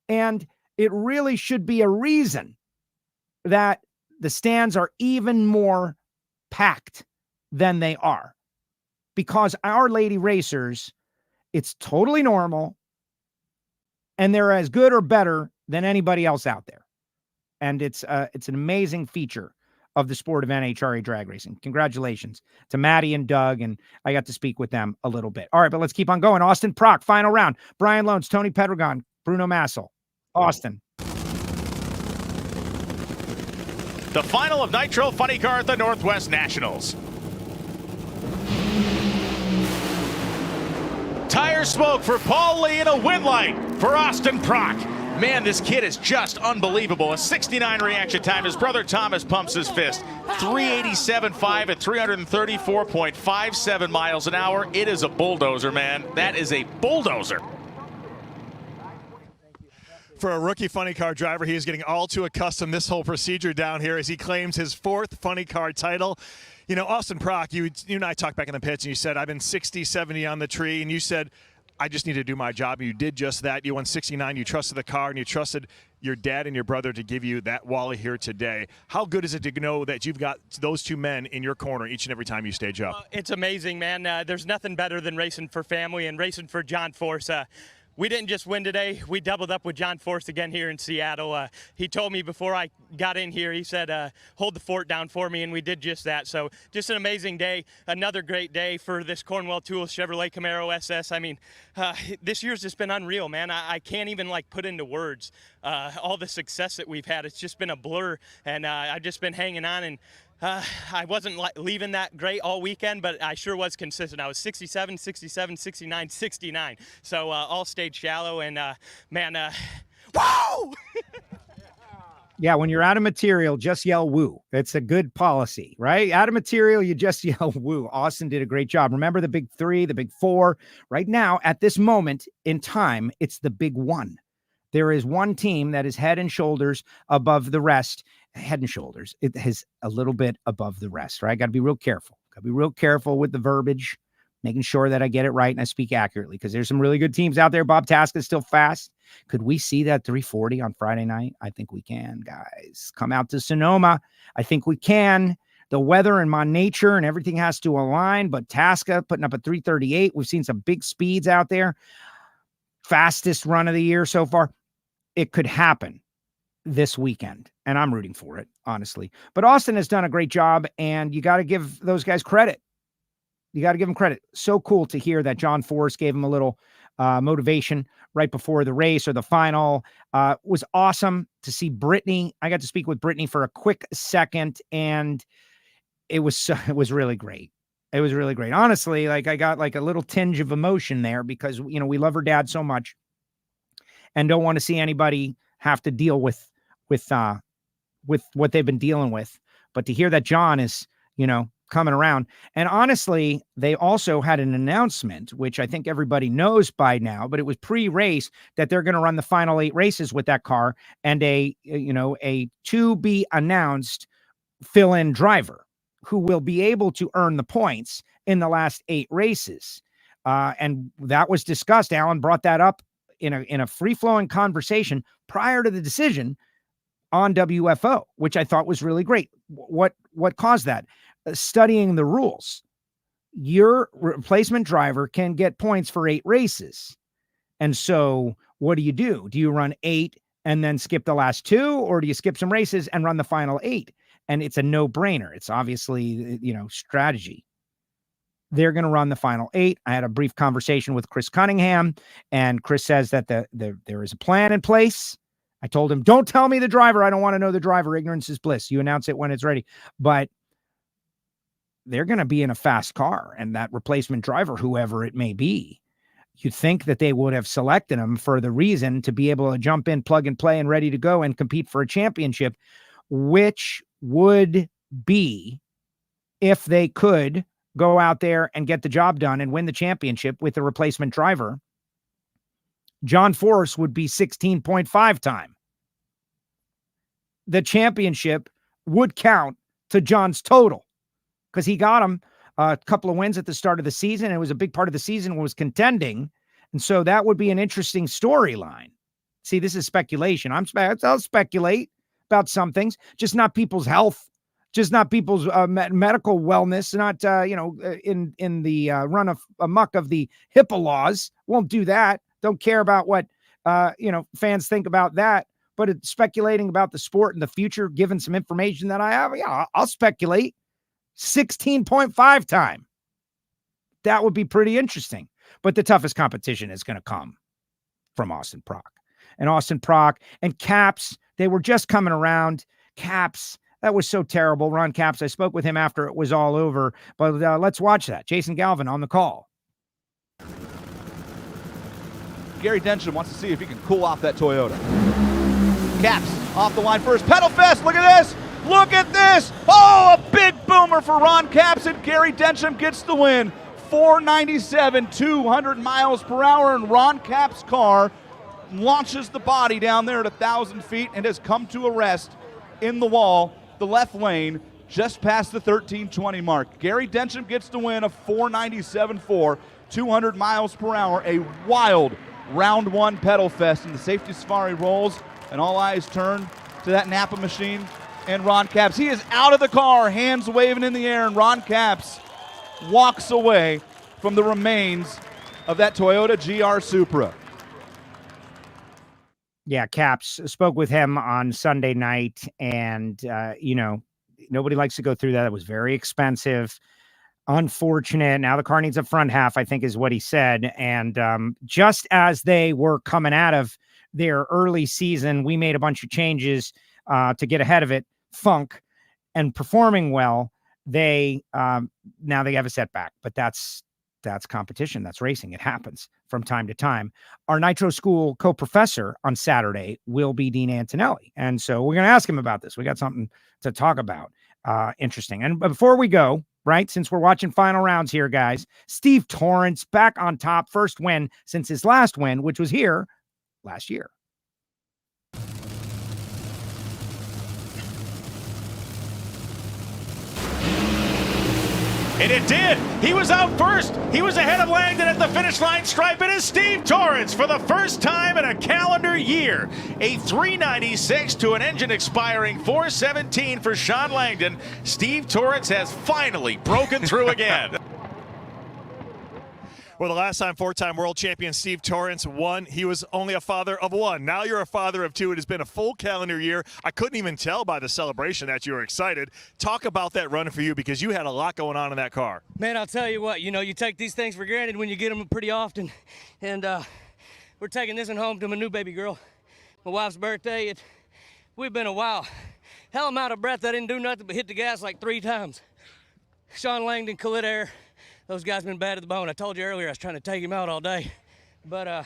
And it really should be a reason that the stands are even more packed than they are, because our lady racers, it's totally normal and they're as good or better than anybody else out there. And it's an amazing feature of the sport of NHRA drag racing. Congratulations to Maddie and Doug, and I got to speak with them a little bit. All right, but let's keep on going. Austin Prock, final round. Brian Lones, Tony Pedregon, Bruno Massel. Austin. The final of Nitro Funny Car at the Northwest Nationals. Tire smoke for Paul Lee and a win light for Austin Prock. Man, this kid is just unbelievable. A 69 reaction time. His brother Thomas pumps his fist. 387.5 at 334.57 miles an hour. It is a bulldozer, man. That is a bulldozer. For a rookie funny car driver, he is getting all too accustomed to this whole procedure down here as he claims his 4th funny car title. You know, Austin Prock, you and I talked back in the pits, and you said, I've been 60, 70 on the tree, and you said, I just need to do my job. And you did just that. You won 69. You trusted the car, and you trusted your dad and your brother to give you that Wally here today. How good is it to know that you've got those two men in your corner each and every time you stage up? It's amazing, man. There's nothing better than racing for family and racing for John Force. We didn't just win today. We doubled up with John Force again here in Seattle. He told me before I got in here, he said, hold the fort down for me, and we did just that. So just an amazing day. Another great day for this Cornwell Tools Chevrolet Camaro SS. I mean, this year's just been unreal, man. I can't even put into words all the success that we've had. It's just been a blur, and I've just been hanging on, and I wasn't leaving that great all weekend, but I sure was consistent. I was 67, 67, 69, 69. So all stayed shallow, and man, whoa! Yeah, when you're out of material, just yell woo. It's a good policy, right? Out of material, you just yell woo. Austin did a great job. Remember the big 3, the big 4. Right now, at this moment in time, it's the big 1. There is one team that is head and shoulders above the rest. Head and shoulders. It is a little bit above the rest, right? Got to be real careful. Got to be real careful with the verbiage, making sure that I get it right and I speak accurately, because there's some really good teams out there. Bob Tasca is still fast. Could we see that 340 on Friday night? I think we can, guys. Come out to Sonoma. I think we can. The weather and my nature and everything has to align, but Tasca putting up a 338. We've seen some big speeds out there. Fastest run of the year so far. It could happen this weekend, and I'm rooting for it, honestly. But Austin has done a great job, and you got to give those guys credit. You got to give them credit. So cool to hear that John Force gave him a little motivation right before the race or the final. Was awesome to see Brittany. I got to speak with Brittany for a quick second, and it was really great. It was really great. Honestly, I got a little tinge of emotion there because, we love her dad so much and don't want to see anybody have to deal with what they've been dealing with. But to hear that John is, coming around. And honestly, they also had an announcement, which I think everybody knows by now, but it was pre-race, that they're going to run the final 8 races with that car and a to be announced fill-in driver who will be able to earn the points in the last 8 races. And that was discussed. Alan brought that up in a free-flowing conversation prior to the decision on WFO, which I thought was really great. What caused that? Studying the rules. Your replacement driver can get points for 8 races. And so what do? Do you run 8 and then skip the last 2, or do you skip some races and run the final 8? And it's a no-brainer. It's obviously, strategy. they're going to run the final 8. I had a brief conversation with Chris Cunningham, and Chris says that there is a plan in place. I told him, don't tell me the driver. I don't want to know the driver. Ignorance is bliss. You announce it when it's ready. But they're going to be in a fast car, and that replacement driver, whoever it may be, you'd think that they would have selected him for the reason to be able to jump in, plug and play, and ready to go and compete for a championship, which would be if they could go out there and get the job done and win the championship with the replacement driver. John Force would be 16.5 time. The championship would count to John's total because he got him a couple of wins at the start of the season. It was a big part of the season was contending. And so that would be an interesting storyline. See, this is speculation. I'll speculate about some things, just not people's health, just not people's medical wellness, not, in the run of amok of the HIPAA laws. Won't do that. Don't care about what, fans think about that. But it's speculating about the sport in the future, given some information that I have. Yeah, I'll speculate. 16.5 time. That would be pretty interesting. But the toughest competition is going to come from Austin Prock. And Austin Prock and Caps, they were just coming around. Caps, that was so terrible. Ron Caps, I spoke with him after it was all over. But let's watch that. Jason Galvin on the call. Gary Denson wants to see if he can cool off that Toyota. Caps off the line first. Pedal fest. Look at this. Look at this. Oh, a big boomer for Ron Caps, and Gary Denson gets the win. 497, 200 miles per hour, and Ron Caps' car launches the body down there at 1,000 feet and has come to a rest in the wall, the left lane, just past the 1320 mark. Gary Denson gets the win of 497.4, 200 miles per hour, a wild round one pedal fest, and the safety safari rolls, and all eyes turn to that Napa machine and Ron Caps. He is out of the car, hands waving in the air, and Ron Caps walks away from the remains of that Toyota GR Supra. Yeah, Caps spoke with him on Sunday night, and, nobody likes to go through that. It was very expensive, unfortunate. Now the car needs a front half, I think is what he said. And just as they were coming out of their early season, we made a bunch of changes to get ahead of it, funk, and performing well. They now they have a setback, but that's competition. That's racing. It happens from time to time. Our Nitro School co-professor on Saturday will be Dean Antonelli. And so we're going to ask him about this. We got something to talk about. Interesting. And before we go, right, since we're watching final rounds here, guys, Steve Torrence back on top, first win since his last win, which was here last year. And it did. He was out first. He was ahead of Langdon at the finish line stripe. It is Steve Torrence for the first time in a calendar year. A 396 to an engine expiring 417 for Sean Langdon. Steve Torrence has finally broken through again. Well, the last time four-time world champion Steve Torrence won, he was only a father of one. Now you're a father of two. It has been a full calendar year. I couldn't even tell by the celebration that you were excited. Talk about that run for you, because you had a lot going on in that car. Man, I'll tell you what, you take these things for granted when you get them pretty often. And we're taking this one home to my new baby girl. My wife's birthday. We've been a while. Hell, I'm out of breath. I didn't do nothing but hit the gas like 3 times. Sean Langdon, Callout Air. Those guys been bad at the bone. I told you earlier I was trying to take him out all day. But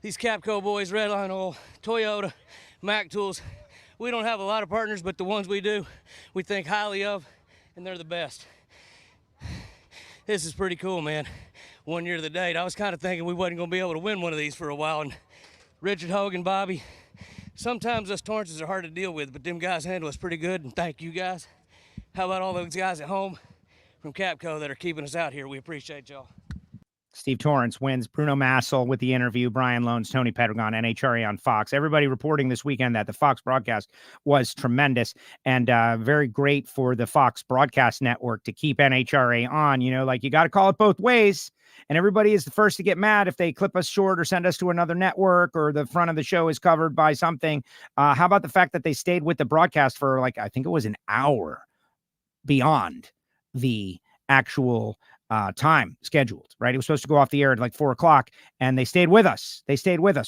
these Capco boys, Redline Oil, Toyota, Mac Tools, we don't have a lot of partners, but the ones we do, we think highly of, and they're the best. This is pretty cool, man. 1 year to the date. I was kind of thinking we wasn't going to be able to win one of these for a while. And Richard Hogan, Bobby, sometimes us Torrances are hard to deal with, but them guys handle us pretty good, and thank you guys. How about all those guys at home from Capco that are keeping us out here? We appreciate y'all. Steve Torrence wins. Bruno Massel with the interview. Brian Lones, Tony Pedregon, NHRA on Fox. Everybody reporting this weekend that the Fox broadcast was tremendous and very great for the Fox broadcast network to keep NHRA on. You got to call it both ways. And everybody is the first to get mad if they clip us short or send us to another network or the front of the show is covered by something. How about the fact that they stayed with the broadcast for I think it was an hour beyond the actual time scheduled, right? It was supposed to go off the air at like 4:00, and they stayed with us.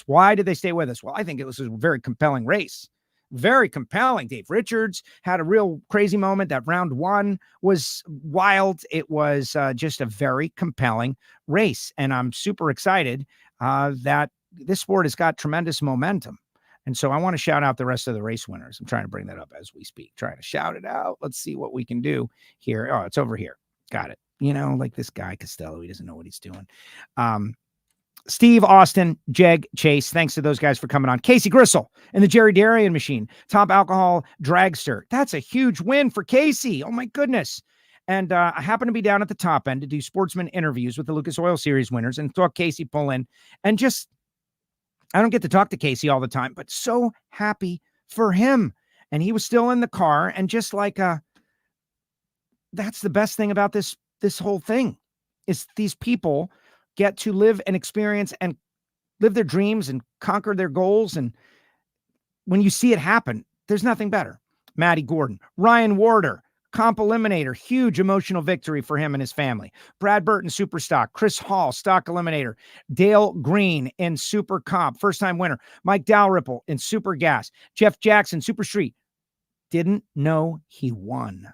Why did they stay with us? Well, I think it was a very compelling race. Very compelling. Dave Richards had a real crazy moment. That round one was wild. It was just a very compelling race. And I'm super excited that this sport has got tremendous momentum. And so I want to shout out the rest of the race winners. I'm trying to bring that up as we speak, trying to shout it out. Let's see what we can do here. Oh, it's over here. Got it. Like this guy, Castello, he doesn't know what he's doing. Steve, Austin, Jeg, Chase, thanks to those guys for coming on. Casey Gristle and the Jerry Darian Machine, Top Alcohol Dragster. That's a huge win for Casey. Oh, my goodness. And I happen to be down at the top end to do sportsman interviews with the Lucas Oil Series winners and saw Casey pull in. And just, I don't get to talk to Casey all the time, but so happy for him. And he was still in the car. And just like, that's the best thing about this whole thing is these people get to live and experience and live their dreams and conquer their goals. And when you see it happen, there's nothing better. Matty Gordon, Ryan Warder, comp eliminator, huge emotional victory for him and his family. Brad Burton, super stock. Chris Hall, stock eliminator. Dale Green in super comp, first time winner. Mike Dalrymple in super gas. Jeff Jackson, super street. Didn't know he won.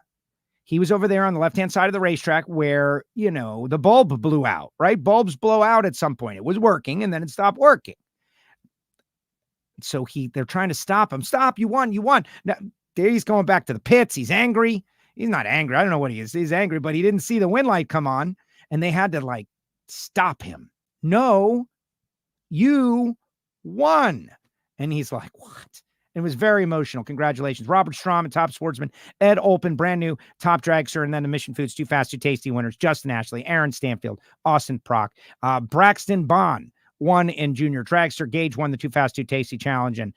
He was over there on the left-hand side of the racetrack where, the bulb blew out, right? Bulbs blow out at some point. It was working, and then it stopped working. So they're trying to stop him. Stop, you won. Now, there he's going back to the pits. He's angry. He's not angry. I don't know what he is. He's angry, but he didn't see the win light come on, and they had to, stop him. No, you won. And he's like, what? It was very emotional. Congratulations. Robert Strom and Top Sportsman. Ed Olpen, brand new Top Dragster. And then the Mission Foods Too Fast, Too Tasty winners. Justin Ashley, Aaron Stanfield, Austin Prock. Braxton Bond won in Junior Dragster. Gaige won the Too Fast, Too Tasty Challenge. And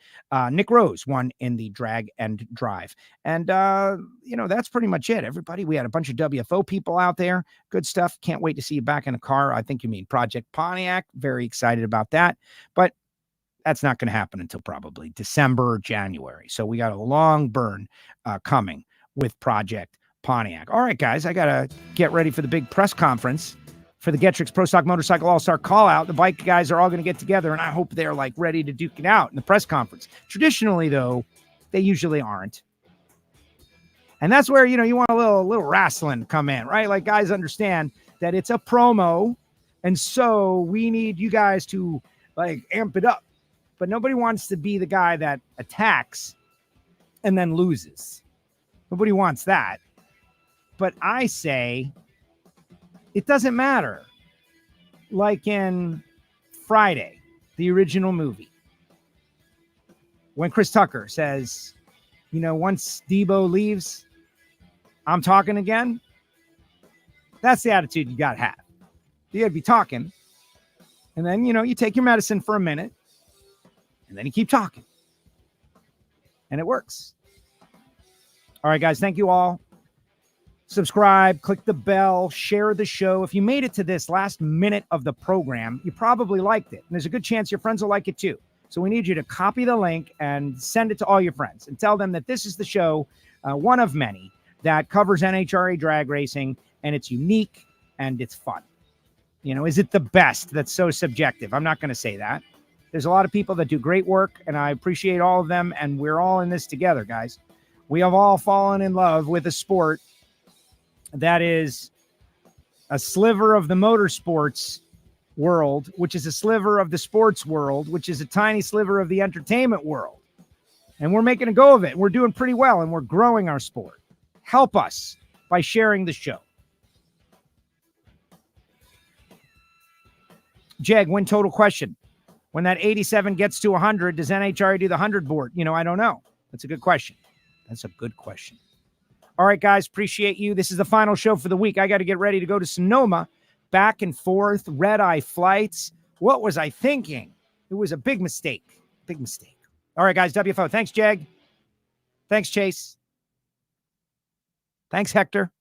Nick Rose won in the Drag and Drive. And, that's pretty much it. Everybody, we had a bunch of WFO people out there. Good stuff. Can't wait to see you back in a car. I think you mean Project Pontiac. Very excited about that. But that's not going to happen until probably December or January. So we got a long burn coming with Project Pontiac. All right, guys, I got to get ready for the big press conference for the GETTRX Pro Stock Motorcycle All-Star Callout. The bike guys are all going to get together, and I hope they're ready to duke it out in the press conference. Traditionally, though, they usually aren't. And that's where, you want a little wrestling come in, right? Guys understand that it's a promo, and so we need you guys to, amp it up. But nobody wants to be the guy that attacks and then loses. Nobody wants that. But I say it doesn't matter. Like in Friday, the original movie, when Chris Tucker says, once Debo leaves, I'm talking again. That's the attitude you got to have. You got to be talking. And then, you take your medicine for a minute. And then you keep talking. And it works. All right, guys. Thank you all. Subscribe, click the bell, share the show. If you made it to this last minute of the program, you probably liked it. And there's a good chance your friends will like it too. So we need you to copy the link and send it to all your friends and tell them that this is the show, one of many, that covers NHRA drag racing, and it's unique and it's fun. Is it the best? That's so subjective. I'm not going to say that. There's a lot of people that do great work, and I appreciate all of them, and we're all in this together, guys. We have all fallen in love with a sport that is a sliver of the motorsports world, which is a sliver of the sports world, which is a tiny sliver of the entertainment world. And we're making a go of it. We're doing pretty well, and we're growing our sport. Help us by sharing the show. Jeg, win total question. When that 87 gets to 100, does NHRA do the 100 board? I don't know. That's a good question. All right, guys, appreciate you. This is the final show for the week. I got to get ready to go to Sonoma, back and forth, red-eye flights. What was I thinking? It was a big mistake. All right, guys, WFO. Thanks, Jeg. Thanks, Chase. Thanks, Hector.